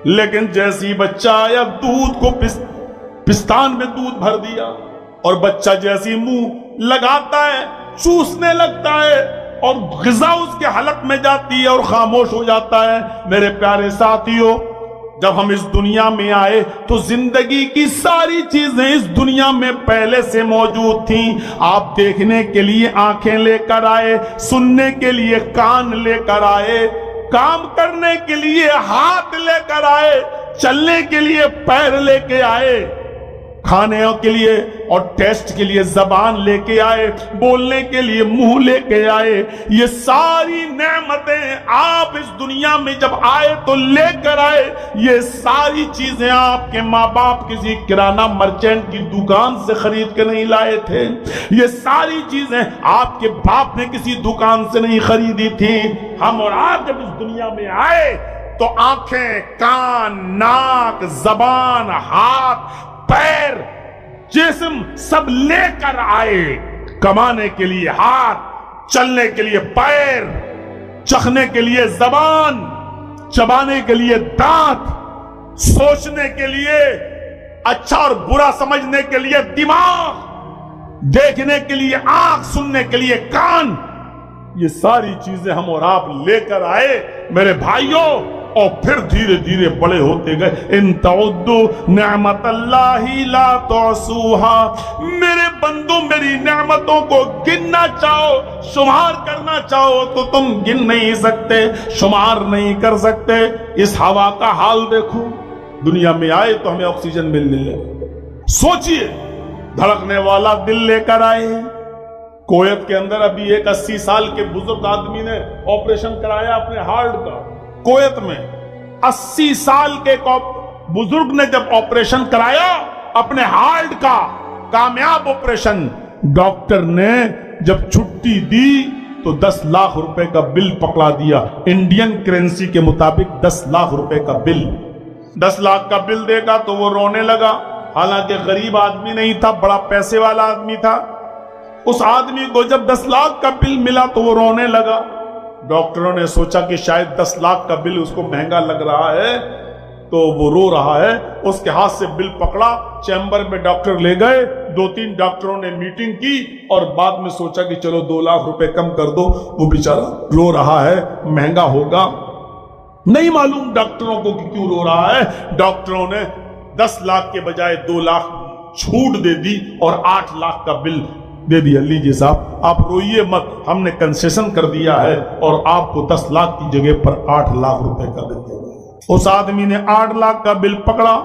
لیکن جیسی بچہ آیا دودھ کو پستان میں دودھ بھر دیا، اور بچہ جیسی منہ لگاتا ہے چوسنے لگتا ہے اور غذا اس کے حلق میں جاتی ہے اور خاموش ہو جاتا ہے۔ میرے پیارے ساتھیوں، جب ہم اس دنیا میں آئے تو زندگی کی ساری چیزیں اس دنیا میں پہلے سے موجود تھیں۔ آپ دیکھنے کے لیے آنکھیں لے کر آئے، سننے کے لیے کان لے کر آئے، کام کرنے کے لیے ہاتھ لے کر آئے، چلنے کے لیے پیر لے کے آئے، کھانے کے لیے اور ٹیسٹ کے لیے زبان لے کے آئے، بولنے کے لیے منہ لے کے آئے۔ یہ ساری نعمتیں آپ اس دنیا میں جب آئے تو لے کر آئے۔ یہ ساری چیزیں آپ کے ماں باپ کسی کرانہ مرچنٹ کی دکان سے خرید کے نہیں لائے تھے، یہ ساری چیزیں آپ کے باپ نے کسی دکان سے نہیں خریدی تھی۔ ہم اور آپ جب اس دنیا میں آئے تو آنکھیں، کان، ناک، زبان، ہاتھ، پیر، جسم سب لے کر آئے۔ کمانے کے لیے ہاتھ، چلنے کے لیے پیر، چخنے کے لیے زبان، چبانے کے لیے دانت، سوچنے کے لیے اچھا اور برا سمجھنے کے لیے دماغ، دیکھنے کے لیے آنکھ، سننے کے لیے کان۔ یہ ساری چیزیں ہم اور آپ لے کر آئے میرے بھائیوں، اور پھر دھیرے دھیرے بڑے ہوتے گئے۔ ان تعدوا نعمت اللہ لا تحصوها، میرے بندو میری نعمتوں کو گننا چاہو، شمار کرنا چاہو تو تم گن نہیں سکتے، شمار نہیں کر سکتے۔ اس ہوا کا حال دیکھو، دنیا میں آئے تو ہمیں آکسیجن ملنے لگے، سوچئے دھڑکنے والا دل لے کر آئے۔ کویت کے اندر ابھی ایک 80 سال کے بزرگ آدمی نے آپریشن کرایا اپنے ہارٹ کا۔ کویت میں 80 سال کے بزرگ نے جب آپریشن کرایا اپنے ہارٹ کا، کامیاب آپریشن، ڈاکٹر نے جب چھٹی دی تو 10 لاکھ روپے کا بل پکڑا دیا، انڈین کرنسی کے مطابق 10 لاکھ روپے کا بل۔ 10 لاکھ کا بل دے گا تو وہ رونے لگا، حالانکہ غریب آدمی نہیں تھا، بڑا پیسے والا آدمی تھا۔ اس آدمی کو جب 10 لاکھ کا بل ملا تو وہ رونے لگا۔ ڈاکٹروں نے سوچا کہ شاید 10 لاکھ کا بل اس کو مہنگا لگ رہا ہے تو وہ رو رہا ہے۔ اس کے ہاتھ سے بل پکڑا، چیمبر میں ڈاکٹر لے گئے، 2-3 ڈاکٹروں نے میٹنگ کی اور بعد میں سوچا کہ چلو 2 لاکھ روپے کم کر دو، وہ بیچارہ رو رہا ہے، مہنگا ہوگا۔ نہیں معلوم ڈاکٹروں کو کہ کیوں رو رہا ہے۔ ڈاکٹروں نے 10 لاکھ کے بجائے 2 لاکھ چھوٹ دے دی اور 8 لاکھ کا بل دے دیا، لیجیے صاحب آپ روئیے مت، ہم نے کنسیشن کر دیا ہے اور آپ کو 10 لاکھ کی جگہ پر 8 لاکھ روپے کا بل دے دیا۔ اس آدمی نے 8 لاکھ کا بل پکڑا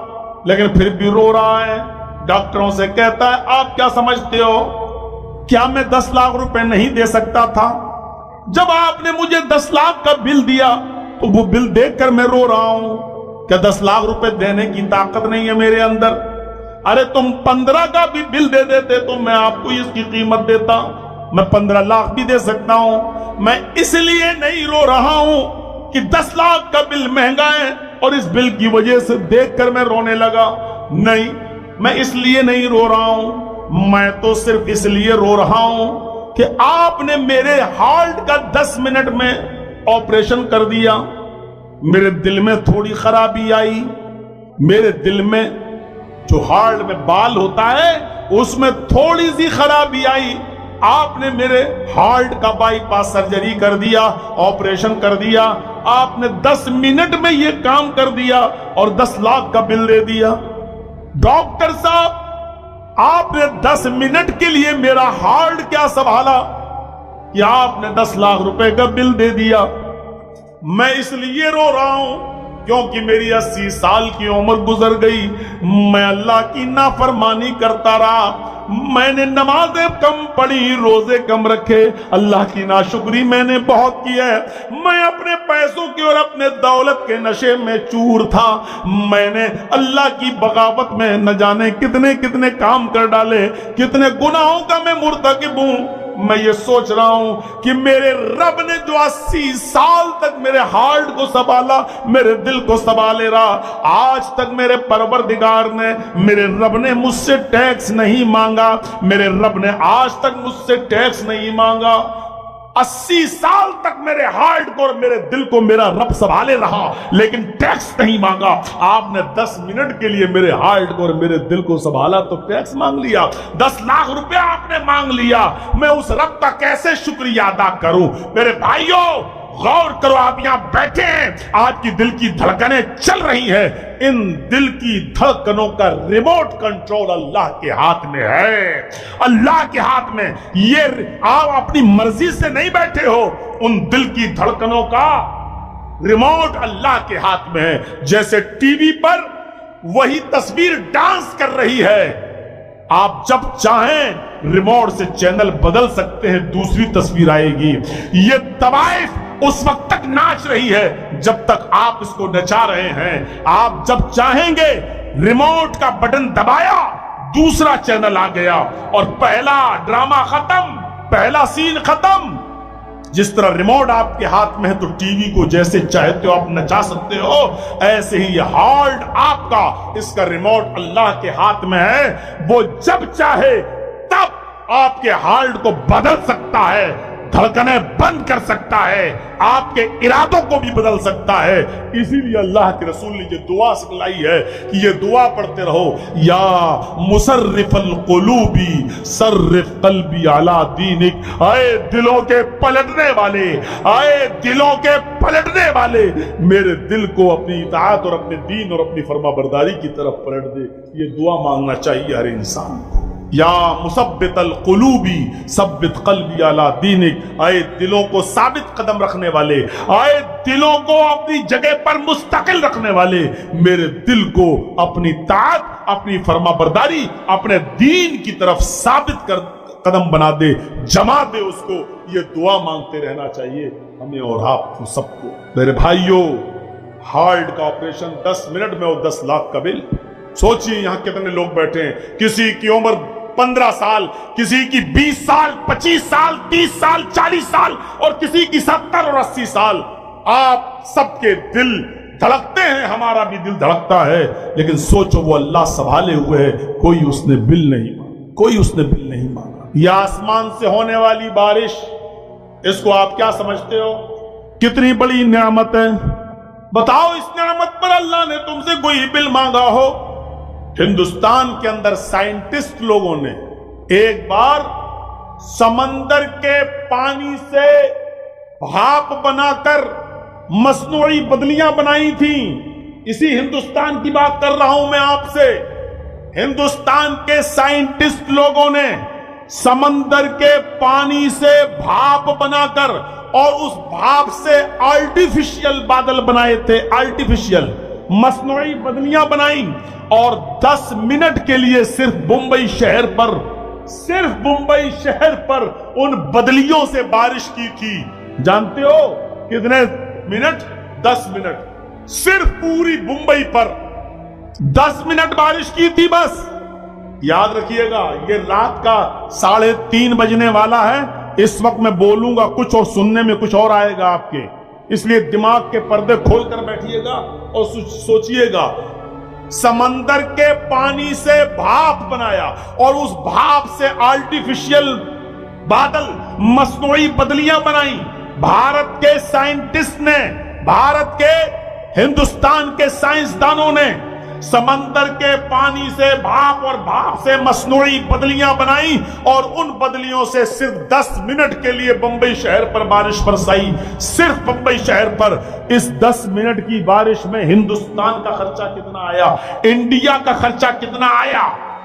لیکن پھر بھی رو رہا ہے۔ ڈاکٹروں سے کہتا ہے آپ کیا سمجھتے ہو، کیا میں 10 لاکھ روپے نہیں دے سکتا تھا؟ جب آپ نے مجھے 10 لاکھ کا بل دیا تو وہ بل دیکھ کر میں رو رہا ہوں، کیا 10 لاکھ روپے دینے کی طاقت نہیں ہے میرے اندر؟ ارے تم 15 کا بھی بل دے دیتے تو میں آپ کو اس کی قیمت دیتا، میں 15 لاکھ بھی دے سکتا ہوں۔ میں اس لیے نہیں رو رہا ہوں کہ 10 لاکھ کا بل مہنگا ہے اور اس بل کی وجہ سے دیکھ کر میں رونے لگا، نہیں، میں اس لیے نہیں رو رہا ہوں، میں تو صرف اس لیے رو رہا ہوں کہ آپ نے میرے ہارٹ کا 10 منٹ میں آپریشن کر دیا، میرے دل میں تھوڑی خرابی آئی، میرے دل میں جو ہارٹ میں بال ہوتا ہے اس میں تھوڑی سی خرابی آئی، آپ نے میرے ہارٹ کا بائی پاس سرجری کر دیا، آپریشن کر دیا، آپ نے 10 منٹ میں یہ کام کر دیا اور 10 لاکھ کا بل دے دیا۔ ڈاکٹر صاحب آپ نے 10 منٹ کے لیے میرا ہارٹ کیا سنبھالا کہ آپ نے 10 لاکھ روپے کا بل دے دیا. میں اس لیے رو رہا ہوں کیونکہ میری 80 سال کی عمر گزر گئی، میں اللہ کی نافرمانی کرتا رہا، میں نے نمازیں کم پڑھی، روزے کم رکھے، اللہ کی ناشکری میں نے بہت کی ہے، میں اپنے پیسوں کی اور اپنے دولت کے نشے میں چور تھا، میں نے اللہ کی بغاوت میں نہ جانے کتنے کتنے کام کر ڈالے، کتنے گناہوں کا میں مرتکب ہوں. میں یہ سوچ رہا ہوں کہ میرے رب نے جو 80 سال تک میرے ہارٹ کو سنبھالا، میرے دل کو سنبھالے رہا، آج تک میرے پروردگار نے، میرے رب نے مجھ سے ٹیکس نہیں مانگا، میرے رب نے آج تک مجھ سے ٹیکس نہیں مانگا. 80 سال تک میرے ہارٹ کو اور میرے دل کو میرا رب سنبھالے رہا لیکن ٹیکس نہیں مانگا. آپ نے 10 منٹ کے لیے میرے ہارٹ کو اور میرے دل کو سنبھالا تو ٹیکس مانگ لیا. 10 لاکھ روپے آپ نے مانگ لیا. میں اس رب کا کیسے شکریہ ادا کروں؟ میرے بھائیوں غور کرو، آپ یہاں بیٹھے ہیں، آپ کی دل کی دھڑکنیں چل رہی ہیں، ان دل کی دھڑکنوں کا ریموٹ کنٹرول اللہ کے ہاتھ میں ہے، اللہ کے ہاتھ میں. یہ آپ اپنی مرضی سے نہیں بیٹھے ہو، ان دل کی دھڑکنوں کا ریموٹ اللہ کے ہاتھ میں ہے. جیسے ٹی وی پر وہی تصویر ڈانس کر رہی ہے، آپ جب چاہیں ریموٹ سے چینل بدل سکتے ہیں، دوسری تصویر آئے گی. یہ طوائف اس وقت تک ناچ رہی ہے جب تک آپ اس کو نچا رہے ہیں. آپ جب چاہیں گے ریموٹ کا بٹن دبایا، دوسرا چینل آ گیا اور پہلا ڈرامہ ختم، پہلا سین ختم. جس طرح ریموٹ آپ کے ہاتھ میں ہے تو ٹی وی کو جیسے چاہتے ہو آپ نچا سکتے ہو، ایسے ہی یہ ہارٹ آپ کا، اس کا ریموٹ اللہ کے ہاتھ میں ہے. وہ جب چاہے تب آپ کے ہارٹ کو بدل سکتا ہے، دھڑکنیں بند کر سکتا ہے، آپ کے ارادوں کو بھی بدل سکتا ہے. اسی لیے اللہ کے رسول نے یہ دعا سکھلائی ہے کہ یہ دعا پڑھتے رہو، یا مصرف القلوب صرف قلبی علی دینک. اے دلوں کے پلٹنے والے، اے دلوں کے پلٹنے والے، میرے دل کو اپنی اطاعت اور اپنے دین اور اپنی فرما برداری کی طرف پلٹ دے. یہ دعا مانگنا چاہیے ہر انسان کو. یا مثبت القلوب ثبت قلبی علی دینک. اے دلوں کو ثابت قدم رکھنے والے، اے دلوں کو اپنی جگہ پر مستقل رکھنے والے، میرے دل کو اپنی طاعت، اپنی فرما برداری، اپنے دین کی طرف ثابت کر قدم بنا دے، جما دے اس کو. یہ دعا مانگتے رہنا چاہیے ہمیں اور آپ کو سب کو. میرے بھائیوں، ہارٹ کا آپریشن 10 منٹ میں اور 10 لاکھ کا بل. سوچئے یہاں کتنے لوگ بیٹھے ہیں، کسی کی عمر 15 سال، کسی کی 20 سال، 25 سال، 30 سال، 40 سال اور کسی کی 70 اور 80 سال. آپ سب کے دل دھڑکتے ہیں، ہمارا بھی دل دھڑکتا ہے، لیکن سوچو وہ اللہ سنبھالے ہوئے ہے، کوئی اس نے بل نہیں مانگا، کوئی اس نے بل نہیں مانگا. یہ آسمان سے ہونے والی بارش، اس کو آپ کیا سمجھتے ہو؟ کتنی بڑی نعمت ہے. بتاؤ اس نعمت پر اللہ نے تم سے کوئی بل مانگا ہو؟ ہندوستان کے اندر سائنٹسٹ لوگوں نے ایک بار سمندر کے پانی سے بھاپ بنا کر مصنوعی بدلیاں بنائی تھیں. اسی ہندوستان کی بات کر رہا ہوں میں آپ سے. ہندوستان کے سائنٹسٹ لوگوں نے سمندر کے پانی سے بھاپ بنا کر اور اس بھاپ سے آرٹیفیشل بادل بنائے تھے، آرٹیفیشل مصنوعی بدلیاں بنائیں اور 10 منٹ کے لیے صرف بمبئی شہر پر ان بدلیوں سے بارش کی تھی. جانتے ہو کتنے منٹ؟ 10 منٹ. صرف پوری بمبئی پر 10 منٹ بارش کی تھی بس. یاد رکھیے گا یہ رات کا 3:30 بجنے والا ہے. اس وقت میں بولوں گا کچھ اور سننے میں کچھ اور آئے گا آپ کے، اس لیے دماغ کے پردے کھول کر بیٹھیے گا اور سوچئے گا. سمندر کے پانی سے بھاپ بنایا اور اس بھاپ سے آرٹیفیشل بادل، مصنوعی بدلیاں بنائیں. بھارت کے سائنٹسٹ نے، بھارت کے ہندوستان کے سائنسدانوں نے سمندر کے پانی سے بھاپ اور بھاپ سے مصنوعی بدلیاں بنائیں اور ان بدلیوں سے صرف 10 منٹ کے لیے بمبئی شہر پر بارش برسائی. صرف بمبئی شہر پر. اس 10 منٹ کی بارش میں ہندوستان کا خرچہ کتنا آیا؟ انڈیا کا خرچہ کتنا آیا؟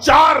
4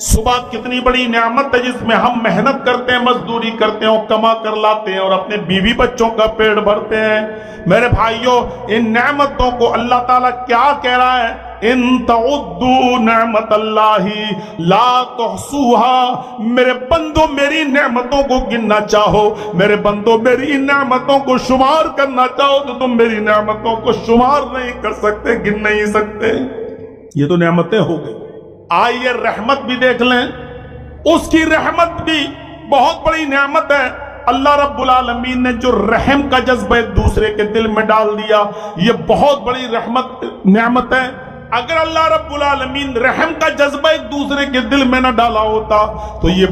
صبح کتنی بڑی نعمت ہے جس میں ہم محنت کرتے ہیں، مزدوری کرتے ہیں اور کما کر لاتے ہیں اور اپنے بیوی بچوں کا پیٹ بھرتے ہیں۔ میرے بھائیوں، ان نعمتوں کو اللہ تعالیٰ کیا کہہ رہا ہے؟ ان تعدوا نعمت اللہ لا تحصوها۔ میرے بندو میری نعمتوں کو گننا چاہو، میرے بندو میری ان نعمتوں کو شمار کرنا چاہو تو تم میری نعمتوں کو شمار نہیں کر سکتے، گن نہیں سکتے۔ یہ تو نعمتیں ہو گئی۔ آئیے رحمت بھی دیکھ لیں، اس کی رحمت بھی بہت بڑی نعمت ہے۔ اللہ رب العالمین نے جو رحم کا جذبہ ایک دوسرے کے دل میں ڈال دیا، یہ بہت بڑی نعمت ہے۔ اگر اللہ رب العالمین رحم کا جذبہ ایک دوسرے کے دل میں نہ ڈالا ہوتا تو یہ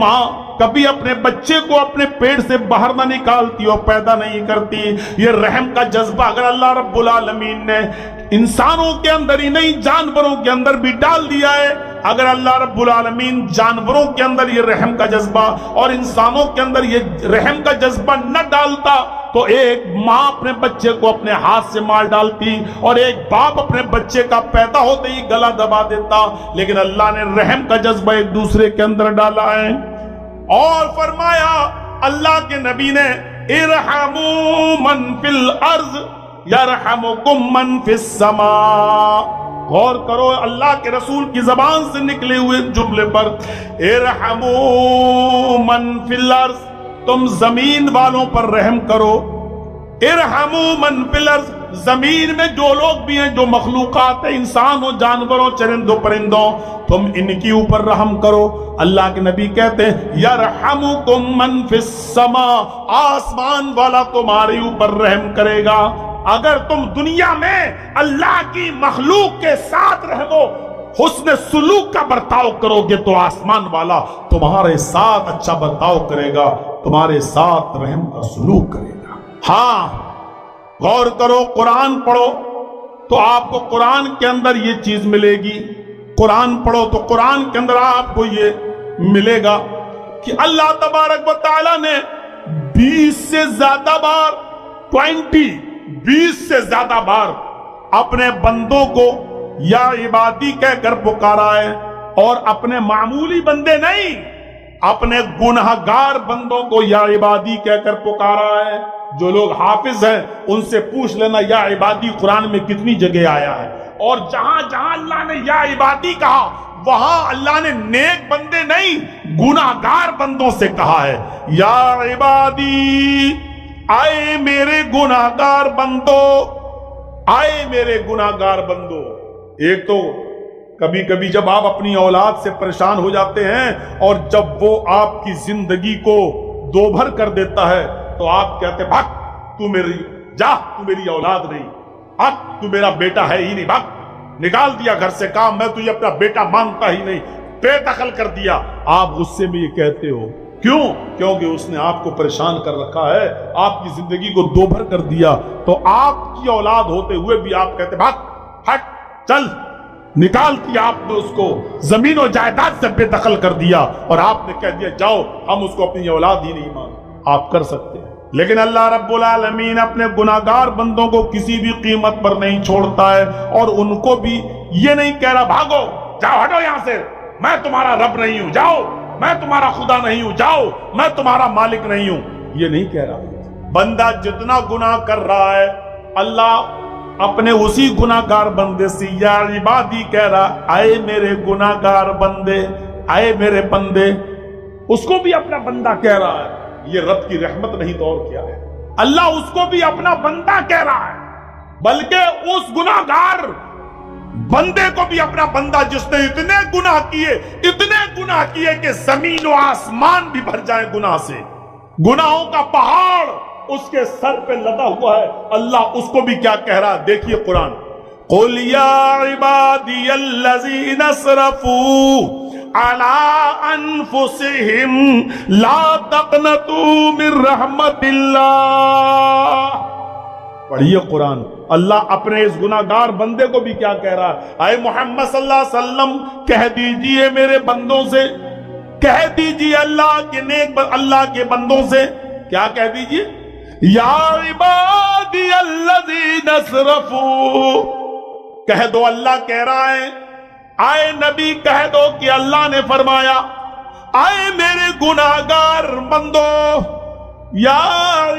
ماں کبھی اپنے بچے کو اپنے پیٹ سے باہر نہ نکالتی اور پیدا نہیں کرتی۔ یہ رحم کا جذبہ اگر اللہ رب العالمین نے انسانوں کے اندر ہی نہیں جانوروں کے اندر بھی ڈال دیا ہے، اگر اللہ رب العالمین جانوروں کے اندر یہ رحم کا جذبہ اور انسانوں کے اندر یہ رحم کا جذبہ نہ ڈالتا تو ایک ماں اپنے بچے کو اپنے ہاتھ سے مار ڈالتی اور ایک باپ اپنے بچے کا پیدا ہوتے ہی گلا دبا دیتا۔ لیکن اللہ نے رحم کا جذبہ ایک دوسرے کے اندر ڈالا ہے اور فرمایا اللہ کے نبی نے ارحموا من فی الارض یرحمکم من فی السماء۔ غور کرو اللہ کے رسول کی زبان سے نکلے ہوئے جملے پر، ارحموا من فی الارض، تم زمین والوں پر رحم کرو۔ ارحموا من فی الارض، زمین میں جو لوگ بھی ہیں، جو مخلوقات ہیں، انسان ہو، جانور ہو، چرندوں پرندوں، تم ان کی اوپر رحم کرو۔ اللہ کے نبی کہتے ہیں یرحمکم من فی السماء، آسمان والا تمہارے اوپر رحم کرے گا۔ اگر تم دنیا میں اللہ کی مخلوق کے ساتھ رہو، حسن سلوک کا برتاؤ کرو گے تو آسمان والا تمہارے ساتھ اچھا برتاؤ کرے گا، تمہارے ساتھ رحم کا سلوک کرے گا۔ ہاں، غور کرو، قرآن پڑھو تو آپ کو قرآن کے اندر یہ چیز ملے گی۔ قرآن پڑھو تو قرآن کے اندر آپ کو یہ ملے گا کہ اللہ تبارک و تعالیٰ نے 20 سے زیادہ بار 20 سے زیادہ بار اپنے بندوں کو یا عبادی کہہ کر پکارا ہے، اور اپنے معمولی بندے نہیں، اپنے گنہگار بندوں کو یا عبادی کہہ کر پکارا ہے۔ جو لوگ حافظ ہیں ان سے پوچھ لینا یا عبادی قرآن میں کتنی جگہ آیا ہے، اور جہاں جہاں اللہ نے یا عبادی کہا وہاں اللہ نے نیک بندے نہیں، گنہگار بندوں سے کہا ہے۔ یا عبادی، آئے میرے گناہگار بندو، آئے میرے گناہگار بندو۔ ایک تو کبھی کبھی جب آپ اپنی اولاد سے پریشان ہو جاتے ہیں اور جب وہ آپ کی زندگی کو دوبھر کر دیتا ہے تو آپ کہتے بھاگ، تو میری اولاد نہیں، بھاگ، تو میرا بیٹا ہے ہی نہیں، بھاگ، نکال دیا گھر سے کام، میں تجھے اپنا بیٹا مانتا ہی نہیں، بے دخل کر دیا۔ آپ غصے میں یہ کہتے ہو، کیوں؟ کیونکہ اس نے آپ کو پریشان کر رکھا ہے، آپ کی زندگی کو دوبھر کر دیا۔ تو آپ کی اولاد ہوتے ہوئے بھی آپ کہتے بھاگ، ہٹ، چل، نکال دیا آپ نے اس کو، زمین و جائیداد سے بے دخل کر دیا، اور آپ نے کہہ دیا جاؤ ہم اس کو اپنی اولاد ہی نہیں مانتے۔ آپ کر سکتے ہیں، لیکن اللہ رب العالمین اپنے گناہگار بندوں کو کسی بھی قیمت پر نہیں چھوڑتا ہے، اور ان کو بھی یہ نہیں کہہ رہا بھاگو، جاؤ، ہٹو یہاں سے، میں تمہارا رب نہیں ہوں، جاؤ، میں تمہارا خدا نہیں ہوں، جاؤ، میں تمہارا مالک نہیں ہوں، یہ نہیں کہہ رہا۔ بندہ جتنا گناہ کر رہا ہے اللہ اپنے اسی گناہگار بندے سے یا عبادی کہہ رہا، آئے میرے گناہگار بندے، آئے میرے بندے، اس کو بھی اپنا بندہ کہہ رہا ہے۔ یہ رب کی رحمت نہیں تو اور کیا ہے؟ اللہ اس کو بھی اپنا بندہ کہہ رہا ہے، بلکہ اس گناہگار بندے کو بھی اپنا بندہ جس نے اتنے گناہ کیے کہ زمین و آسمان بھی بھر جائیں گناہ سے، گناہوں کا پہاڑ اس کے سر پہ لدا ہوا ہے، اللہ اس کو بھی کیا کہہ رہا ہے؟ دیکھیے قرآن، قُلْ يَا عِبَادِيَ الَّذِينَ اسْرَفُوا عَلَىٰ أَنفُسِهِمْ لَا تَقْنَطُوا مِن رَحْمَتِ اللَّهِ۔ پڑھیے قرآن، اللہ اپنے اس گناہگار بندے کو بھی کیا کہہ رہا ہے؟ اے محمد صلی اللہ علیہ وسلم کہہ دیجئے میرے بندوں سے، کہہ دیجئے اللہ کے بندوں سے، کیا کہہ دیجئے؟ یا عبادی الذین اسرفوا، کہہ دو اللہ کہہ رہا ہے آئے نبی کہہ دو کہ اللہ نے فرمایا آئے میرے گناہگار بندو یا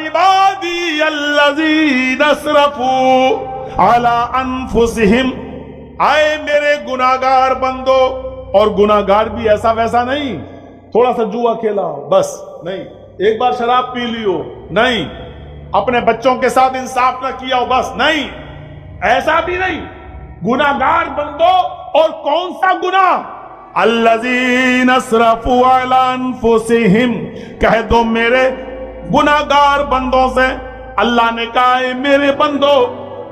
عبادی الذین اسرفوا علی انفسہم، آئے میرے گناہگار بندو. اور گناہگار بھی ایسا ویسا نہیں تھوڑا سا جوا کھیلا ہو بس نہیں، ایک بار شراب پی لی ہو نہیں، اپنے بچوں کے ساتھ انصاف نہ کیا ہو بس نہیں، ایسا بھی نہیں. گناہگار بندو. اور کون سا گناہ؟ الذین اسرفوا علی انفسہم، کہہ دو میرے گناہگار بندوں سے. اللہ نے کہا اے میرے بندو،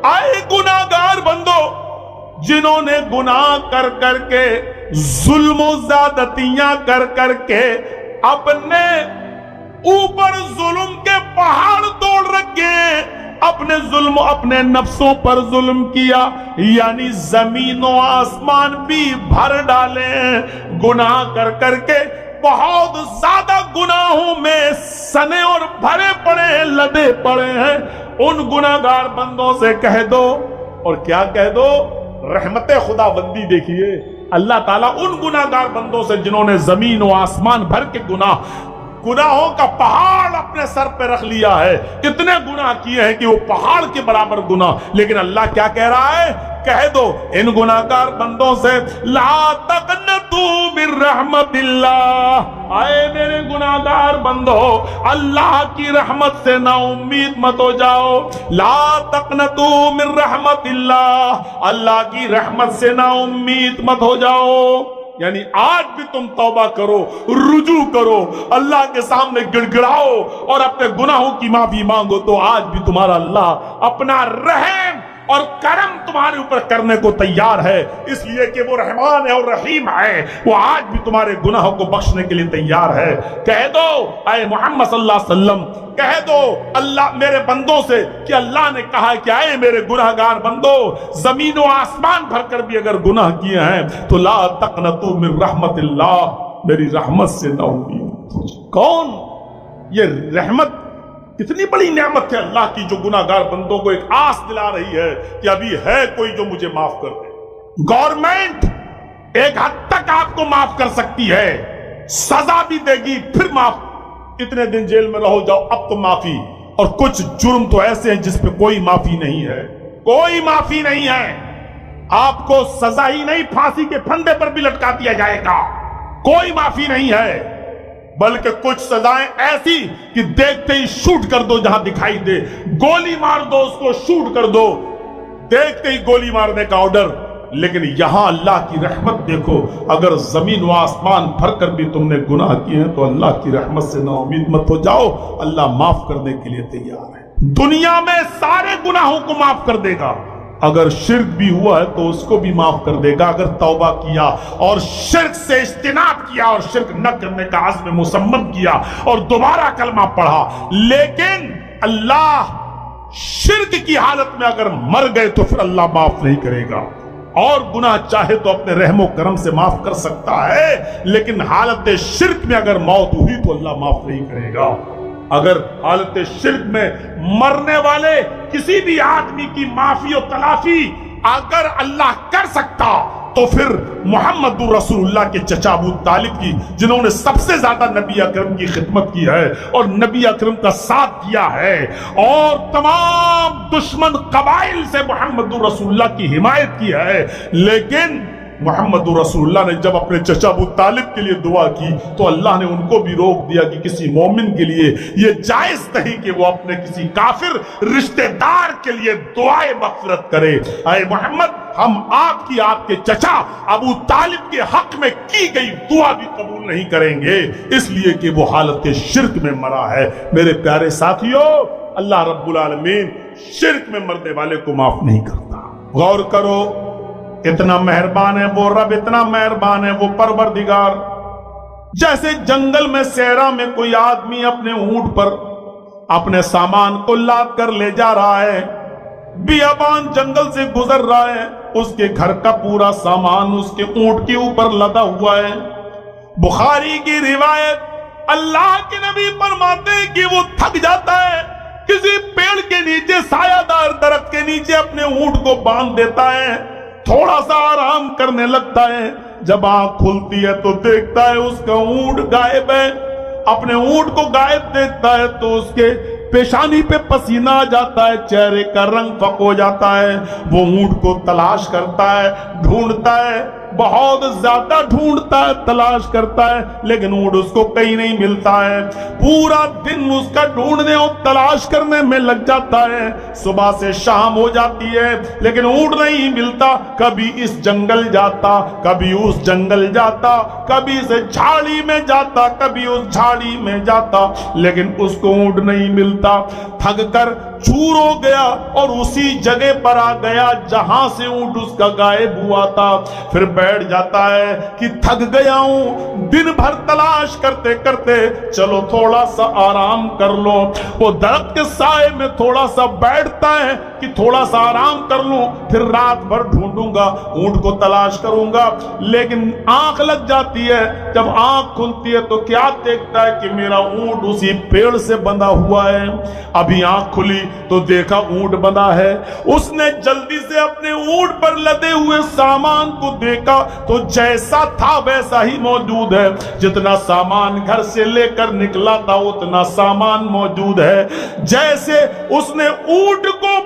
آئے گناہگار بندو جنہوں نے گناہ کر کر کے، ظلم و زیادتیاں کر کر کے اپنے اوپر ظلم کے پہاڑ توڑ رکھے، اپنے ظلم اپنے نفسوں پر ظلم کیا، یعنی زمین و آسمان بھی بھر ڈالے گناہ کر کر کے، بہت زیادہ گناہوں میں سنے اور بھرے پڑے ہیں، لدے پڑے ہیں. ان گناہگار بندوں سے کہہ دو. اور کیا کہہ دو؟ رحمت خدا بندی. دیکھیے اللہ تعالیٰ ان گناہگار بندوں سے جنہوں نے زمین و آسمان بھر کے گناہوں کا پہاڑ اپنے سر پہ رکھ لیا ہے، اتنے گناہ کیے ہیں کہ وہ پہاڑ کے برابر گناہ. لیکن اللہ کیا کہہ رہا ہے؟ کہہ دو ان گناہگار بندوں سے لا تقنطوا من رحمت اللہ، آئے میرے گناہگار بندو اللہ کی رحمت سے نا امید مت ہو جاؤ. لا تقنطوا من رحمت اللہ، اللہ کی رحمت سے نا امید مت ہو جاؤ. یعنی آج بھی تم توبہ کرو، رجوع کرو، اللہ کے سامنے گڑ گڑاؤ اور اپنے گناہوں کی معافی مانگو، تو آج بھی تمہارا اللہ اپنا رحم اور کرم تمہارے اوپر کرنے کو تیار ہے. اس لیے کہ وہ رحمان ہے اور رحیم ہے، وہ آج بھی تمہارے گناہوں کو بخشنے کے لیے تیار ہے. کہہ دو اے محمد صلی اللہ علیہ وسلم، کہہ دو اللہ میرے بندوں سے کہ اللہ نے کہا کہ اے میرے گناہگار بندو، زمین و آسمان بھر کر بھی اگر گناہ کیے ہیں تو لا تقنطوا من رحمت اللہ، میری رحمت سے نہ امید. کون یہ رحمت؟ کتنی بڑی نعمت ہے اللہ کی جو گناہگار بندوں کو ایک آس دلا رہی ہے کہ ابھی ہے کوئی جو مجھے معاف کر دے. گورنمنٹ ایک حد تک آپ کو معاف کر سکتی ہے، سزا بھی دے گی، پھر معاف، اتنے دن جیل میں رہو جاؤ اب تو معافی. اور کچھ جرم تو ایسے ہیں جس پہ کوئی معافی نہیں ہے، کوئی معافی نہیں ہے. آپ کو سزا ہی نہیں، پھانسی کے پھندے پر بھی لٹکا دیا جائے گا، کوئی معافی نہیں ہے. بلکہ کچھ سزائیں ایسی کہ دیکھتے ہی شوٹ کر دو، جہاں دکھائی دے گولی مار دو، اس کو شوٹ کر دو، دیکھتے ہی گولی مارنے کا آرڈر. لیکن یہاں اللہ کی رحمت دیکھو، اگر زمین و آسمان بھر کر بھی تم نے گناہ کیے ہیں تو اللہ کی رحمت سے نا امید مت ہو جاؤ، اللہ معاف کرنے کے لیے تیار ہے. دنیا میں سارے گناہوں کو معاف کر دے گا، اگر شرک بھی ہوا ہے تو اس کو بھی معاف کر دے گا. اگر توبہ کیا اور شرک سے اجتناب کیا اور شرک نہ کرنے کا عزم مصمم کیا اور دوبارہ کلمہ پڑھا، لیکن اللہ شرک کی حالت میں اگر مر گئے تو پھر اللہ معاف نہیں کرے گا. اور گناہ چاہے تو اپنے رحم و کرم سے معاف کر سکتا ہے، لیکن حالت شرک میں اگر موت ہوئی تو اللہ معاف نہیں کرے گا. اگر حالت شرک میں مرنے والے کسی بھی آدمی کی معافی و تلافی اگر اللہ کر سکتا تو پھر محمد رسول اللہ کے چچا ابو طالب کی، جنہوں نے سب سے زیادہ نبی اکرم کی خدمت کی ہے اور نبی اکرم کا ساتھ کیا ہے اور تمام دشمن قبائل سے محمد رسول اللہ کی حمایت کی ہے، لیکن محمد رسول اللہ نے جب اپنے چچا ابو طالب کے لیے دعا کی تو اللہ نے ان کو بھی روک دیا کہ کسی مومن کے لیے یہ جائز نہیں کہ وہ اپنے کسی کافر رشتہ دار کے لیے دعائے مغفرت کرے. اے محمد، ہم آپ کے چچا ابو طالب کے حق میں کی گئی دعا بھی قبول نہیں کریں گے، اس لیے کہ وہ حالت شرک میں مرا ہے. میرے پیارے ساتھیو، اللہ رب العالمین شرک میں مرنے والے کو معاف نہیں کرتا. غور کرو، اتنا مہربان ہے وہ رب، اتنا مہربان ہے وہ پروردگار. جیسے جنگل میں صحرا میں کوئی آدمی اپنے اونٹ پر اپنے سامان کو لاد کر لے جا رہا ہے، بیابان جنگل سے گزر رہا ہے، اس کے گھر کا پورا سامان اس کے اونٹ کے اوپر لدا ہوا ہے. بخاری کی روایت، اللہ کے نبی فرماتے ہیں کہ وہ تھک جاتا ہے، کسی پیڑ کے نیچے، سایہ دار درخت کے نیچے اپنے اونٹ کو باندھ دیتا ہے، تھوڑا سا آرام کرنے لگتا ہے، جب آنکھ کھلتی ہے تو دیکھتا ہے اس کا اونٹ غائب ہے۔ اپنے اونٹ کو غائب دیکھتا ہے تو اس کے پیشانی پہ پسینہ آ جاتا ہے، چہرے کا رنگ فق ہو جاتا ہے۔ وہ اونٹ کو تلاش کرتا ہے، ڈھونڈتا ہے، بہت زیادہ ڈھونڈتا ہے، تلاش کرتا ہے، لیکن اونٹ اس کو کہیں نہیں ملتا ہے۔ پورا دن اس کا ڈھونڈنے اور تلاش کرنے میں لگ جاتا ہے، صبح سے شام ہو جاتی ہے لیکن اونٹ نہیں ملتا۔ کبھی اس جنگل جاتا، کبھی اس جنگل جاتا، کبھی اس جھاڑی میں جاتا، کبھی اس جھاڑی میں جاتا، لیکن اس کو اونٹ نہیں ملتا۔ تھک کر چور ہو گیا اور اسی جگہ پر آ گیا جہاں سے اونٹ اس کا غائب ہوا تھا۔ پھر بیٹھ جاتا ہے کہ تھک گیا ہوں دن بھر تلاش کرتے کرتے، چلو تھوڑا سا آرام کر لو۔ وہ درخت کے سائے میں تھوڑا سا بیٹھتا ہے کہ تھوڑا سا آرام کر لوں، پھر رات بھر ڈھونڈوں گا، اونٹ کو تلاش کروں گا۔ لیکن آنکھ لگ جاتی ہے، جب آنکھ کھلتی ہے تو کیا دیکھتا ہے کہ میرا اونٹ اسی پیڑ سے بندھا ہوا ہے۔ ابھی آنکھ کھلی تو دیکھا اونٹ بندھا ہے۔ اس نے جلدی سے اپنے اونٹ پر لدے ہوئے سامان کو دیکھا تو جیسا تھا ویسا ہی موجود ہے، جتنا سامان گھر سے لے کر نکلا تھا اتنا سامان موجود ہے۔ جیسے اس نے اونٹ کو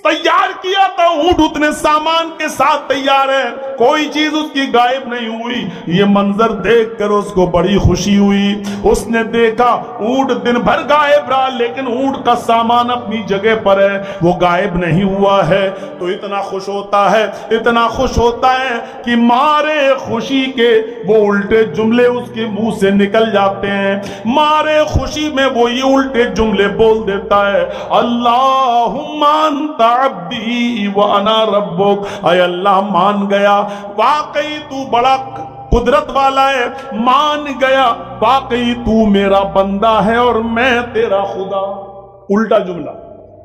تیار کیا تھا، اونٹ اتنے سامان کے ساتھ تیار ہے، کوئی چیز اس کی غائب نہیں ہوئی۔ یہ منظر دیکھ کر اس کو بڑی خوشی ہوئی۔ اس نے دیکھا اونٹ دن بھر غائب رہا لیکن اونٹ کا سامان اپنی جگہ پر ہے، وہ غائب نہیں ہوا ہے۔ تو اتنا خوش ہوتا ہے، اتنا خوش ہوتا ہے کہ مارے خوشی کے وہ الٹے جملے اس کے منہ سے نکل جاتے ہیں۔ مارے خوشی میں وہ یہ الٹے جملے بول دیتا ہے، اللہم انت عبدی وانا ربک، اے اللہ مان گیا واقعی تو بڑا قدرت والا ہے، مان گیا واقعی تو میرا بندہ ہے اور میں تیرا خدا۔ الٹا جملہ،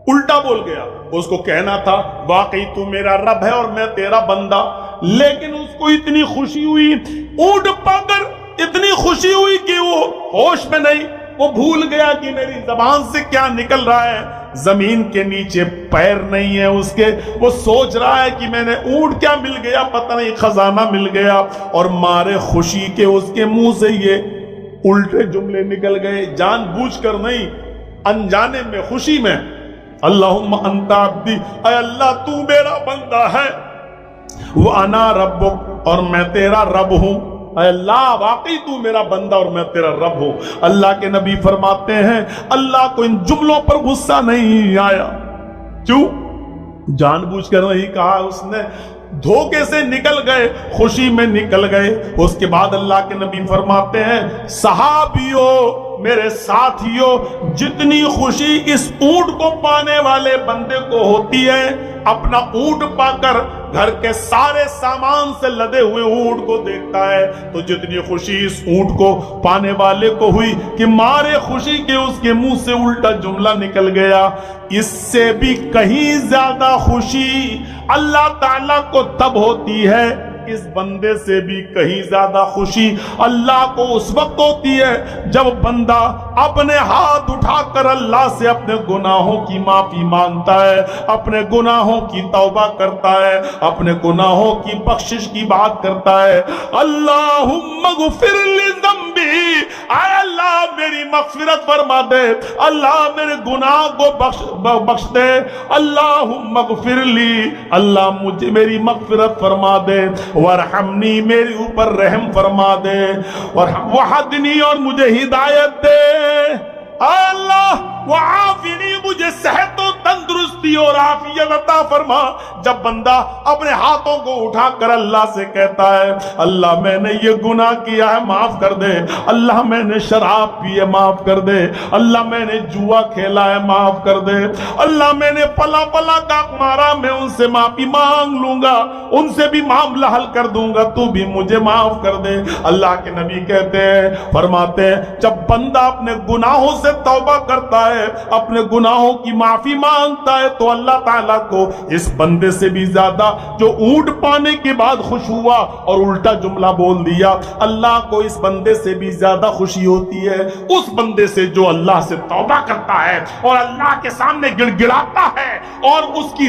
الٹا بول گیا۔ اس کو کہنا تھا واقعی تو میرا رب ہے اور میں تیرا بندہ، لیکن اس کو اتنی خوشی ہوئی، اونٹ پا کر اتنی خوشی ہوئی کہ وہ ہوش میں نہیں، وہ بھول گیا کہ میری زبان سے کیا نکل رہا ہے۔ زمین کے نیچے پیر نہیں ہے اس کے، وہ سوچ رہا ہے کہ میں نے اونٹ کیا مل گیا، پتہ نہیں خزانہ مل گیا، اور مارے خوشی کے اس کے منہ سے یہ الٹے جملے نکل گئے، جان بوجھ کر نہیں، انجانے میں، خوشی میں۔ اللہم انت عبدی، اے اللہ تو میرا بندہ ہے، وانا ربک، اور میں تیرا رب ہوں۔ اے اللہ واقعی تو میرا بندہ اور میں تیرا رب ہوں۔ اللہ کے نبی فرماتے ہیں اللہ کو ان جملوں پر غصہ نہیں آیا۔ کیوں؟ جان بوجھ کر نہیں کہا، اس نے دھوکے سے نکل گئے، خوشی میں نکل گئے۔ اس کے بعد اللہ کے نبی فرماتے ہیں صحابیوں، میرے ساتھیوں، جتنی خوشی اس اونٹ کو پانے والے بندے کو ہوتی ہے، اپنا اونٹ پا کر گھر کے سارے سامان سے لدے ہوئے اونٹ کو دیکھتا ہے تو جتنی خوشی اس اونٹ کو پانے والے کو ہوئی کہ مارے خوشی کے اس کے منہ سے الٹا جملہ نکل گیا، اس سے بھی کہیں زیادہ خوشی اللہ تعالیٰ کو تب ہوتی ہے، اس بندے سے بھی کہیں زیادہ خوشی اللہ کو اس وقت ہوتی ہے جب بندہ اپنے ہاتھ اٹھا کر اللہ سے اپنے گناہوں کی معافی مانگتا ہے، اپنے گناہوں کی توبہ کرتا ہے، اپنے گناہوں کی بخشش کی بات کرتا ہے۔ اللہم اغفر لی ذنبی، اے اللہ میری مغفرت فرما دے، اللہ میرے گناہ کو بخش دے، اللہم اغفر لی، اللہ مجھے میری مغفرت فرما دے، وارحمنی میرے اوپر رحم فرما دے، وحدنی اور مجھے ہدایت دے، اے اللہ وعافنی مجھے صحت و تندرستی اور عافیت عطا فرما۔ جب بندہ اپنے ہاتھوں کو اٹھا کر اللہ سے کہتا ہے اللہ میں نے یہ گناہ کیا ہے معاف کر دے، اللہ میں نے شراب پی ہے معاف کر دے، اللہ میں نے جوا کھیلا ہے معاف کر دے، اللہ میں نے پلا پلا کاک مارا، میں ان سے معافی مانگ لوں گا، ان سے بھی معاملہ حل کر دوں گا، تو بھی مجھے معاف کر دے۔ اللہ کے نبی کہتے ہیں، فرماتے ہیں جب بندہ اپنے گناہوں سے توبہ کرتا ہے، اپنے گناہوں کی معافی مانگتا ہے، تو اللہ تعالیٰ کو اس بندے سے بھی زیادہ جو اونٹ پانے کے بعد خوش ہوا اور الٹا جملہ بول دیا، اللہ کو اس بندے سے بھی زیادہ خوشی ہوتی ہے اس بندے سے جو اللہ سے توبہ کرتا ہے اور اللہ کے سامنے گڑ گڑاتا ہے اور اس کی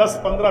10, 15,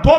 2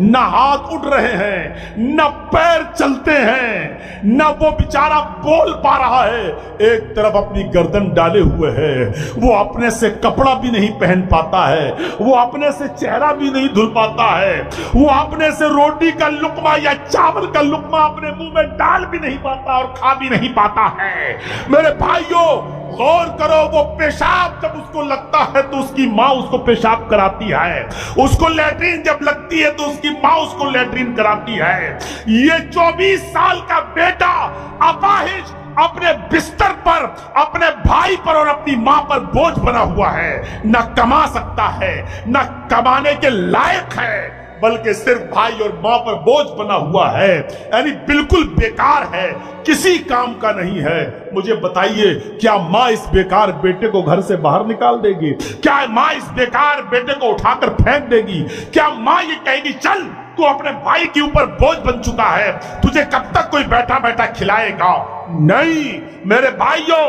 نہ ہاتھ اٹھ رہے ہیں، نہ پیر چلتے ہیں، نہ وہ بیچارہ بول پا رہا ہے، ایک طرف اپنی گردن ڈالے ہوئے ہے، وہ اپنے سے کپڑا بھی نہیں پہن پاتا ہے، وہ اپنے سے چہرہ بھی نہیں دھل پاتا ہے، وہ اپنے سے روٹی کا لقمہ یا چاول کا لقمہ اپنے منہ میں ڈال بھی نہیں پاتا اور کھا بھی نہیں پاتا ہے۔ میرے بھائیوں غور کرو، وہ پیشاب جب اس کو لگتا ہے تو اس کی ماں اس کو پیشاب کراتی ہے، اس کو لیٹرین جب لگتی ہے تو اس کی ماں اس کو لیٹرین کراتی ہے۔ یہ 24 سال کا بیٹا اپاہج اپنے بستر پر اپنے بھائی پر اور اپنی ماں پر بوجھ بنا ہوا ہے، نہ کما سکتا ہے، نہ کمانے کے لائق ہے، بلکہ صرف بھائی اور ماں پر بوجھ بنا ہوا ہے، یعنی بالکل بیکار ہے، کسی کام کا نہیں ہے۔ مجھے بتائیے، کیا ماں اس بیکار بیٹے کو گھر سے باہر نکال دے گی؟ کیا ماں اس بیکار بیٹے کو اٹھا کر پھینک دے گی؟ کیا ماں یہ کہے گی چل تو اپنے بھائی کے اوپر بوجھ بن چکا ہے، تجھے کب تک کوئی بیٹھا بیٹھا کھلائے گا؟ نہیں میرے بھائیوں،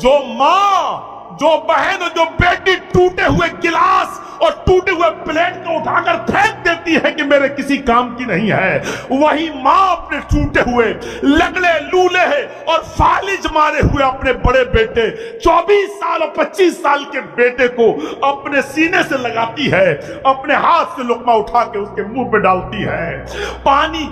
جو ماں، جو بہن اور جو بیٹی ٹوٹے ہوئے گلاس اور ٹوٹے ہوئے پلیٹ کو اٹھا کر پھینک دیتی ہے کہ میرے کسی کام کی نہیں ہے، وہی ماں اپنے ٹوٹے ہوئے لگڑے لولے اور فالج مارے ہوئے اپنے بڑے بیٹے 24 سال اور 25 سال کے بیٹے کو اپنے سینے سے لگاتی ہے، اپنے ہاتھ سے لقمہ اٹھا کے اس کے منہ پہ ڈالتی ہے، پانی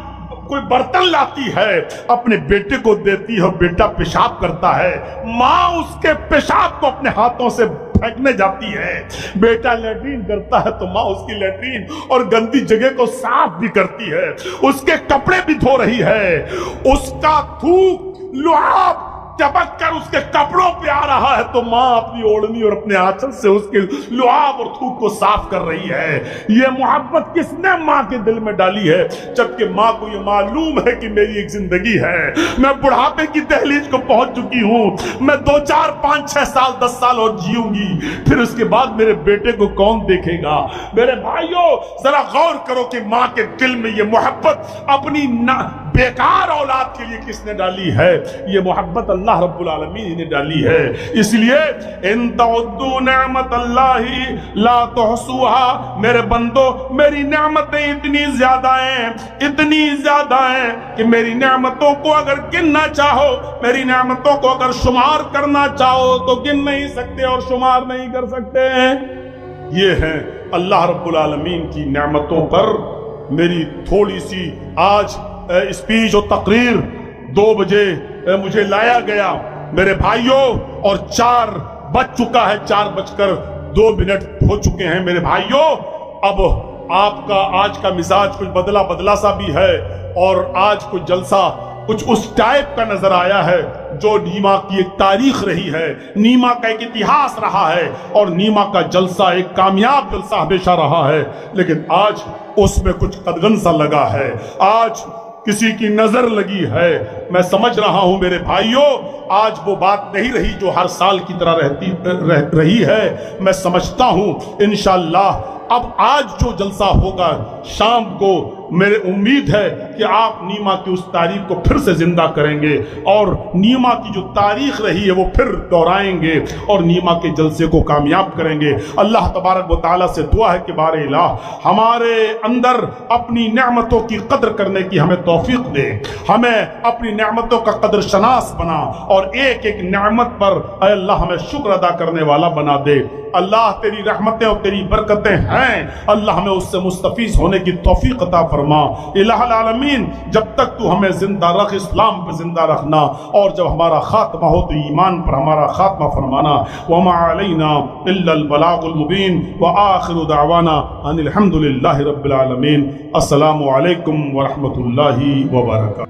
کوئی برتن لاتی ہے اپنے بیٹے کو دیتی ہے اور بیٹا پیشاب کرتا ہے، ماں اس کے پیشاب کو اپنے ہاتھوں سے پھینکنے جاتی ہے، بیٹا لیٹرین کرتا ہے تو ماں اس کی لیٹرین اور گندی جگہ کو صاف بھی کرتی ہے، اس کے کپڑے بھی دھو رہی ہے، اس کا تھوک لعاب چپک کر اس کے کپڑوں پہ آ رہا ہے تو ماں اپنی اوڑھنی اور اپنے آنچل سے اس کے لعاب اور تھوک کو صاف کر رہی ہے۔ یہ محبت کس نے ماں کے دل میں ڈالی ہے؟ جبکہ ماں کو یہ معلوم ہے کہ میری ایک زندگی ہے، میں بڑھاپے کی دہلیز کو پہنچ چکی ہوں، میں 2 4 5 6 سال 10 سال اور جیوں گی، پھر اس کے بعد میرے بیٹے کو کون دیکھے گا؟ میرے بھائیوں ذرا غور کرو کہ ماں کے دل میں یہ محبت اپنی بیکار اولاد کے لیے کس نے ڈالی ہے؟ یہ محبت اللہ رب العالمین نے ڈالی ہے۔ اس لیے ان تعدوا نعمت اللہ لا تحصوها، میرے بندو میری نعمتیں اتنی زیادہ ہیں کہ میری نعمتوں کو اگر گننا چاہو، میری نعمتوں کو اگر شمار کرنا چاہو تو گن نہیں سکتے اور شمار نہیں کر سکتے ہیں۔ یہ ہیں اللہ رب العالمین کی نعمتوں پر میری تھوڑی سی آج اسپیچ اور تقریر 2 بجے مجھے لایا گیا میرے بھائیوں، اور 4 بج چکا ہے، 4:02 ہو چکے ہیں میرے بھائیوں۔ اب آپ کا آج کا مزاج کچھ بدلا سا بھی ہے، اور آج کچھ جلسہ کچھ اس ٹائپ کا نظر آیا ہے جو نیما کی ایک تاریخ رہی ہے، نیما کا ایک اتہاس رہا ہے، اور نیما کا جلسہ ایک کامیاب جلسہ ہمیشہ رہا ہے، لیکن آج اس میں کچھ قدغن سا لگا ہے، آج کسی کی نظر لگی ہے۔ میں سمجھ رہا ہوں میرے بھائیوں، آج وہ بات نہیں رہی جو ہر سال کی طرح رہی ہے۔ میں سمجھتا ہوں انشاءاللہ اب آج جو جلسہ ہوگا شام کو، میرے امید ہے کہ آپ نیما کی اس تاریخ کو پھر سے زندہ کریں گے، اور نیما کی جو تاریخ رہی ہے وہ پھر دہرائیں گے، اور نیما کے جلسے کو کامیاب کریں گے۔ اللہ تبارک و تعالیٰ سے دعا ہے کہ بار الہ ہمارے اندر اپنی نعمتوں کی قدر کرنے کی ہمیں توفیق دے، ہمیں اپنی نعمتوں کا قدر شناس بنا، اور ایک ایک نعمت پر اے اللہ ہمیں شکر ادا کرنے والا بنا دے۔ اللہ تیری رحمتیں اور تیری برکتیں ہیں، اللہ ہمیں اس سے مستفیض ہونے کی توفیق عطا فرما۔ الہ العالمین جب تک تو ہمیں زندہ رکھ، اسلام پہ زندہ رکھنا، اور جب ہمارا خاتمہ ہو تو ایمان پر ہمارا خاتمہ فرمانا۔ وما علینا الا البلاغ المبین، وآخر دعوانا ان الحمد للہ رب العالمین۔ السلام علیکم ورحمۃ اللہ وبرکاتہ۔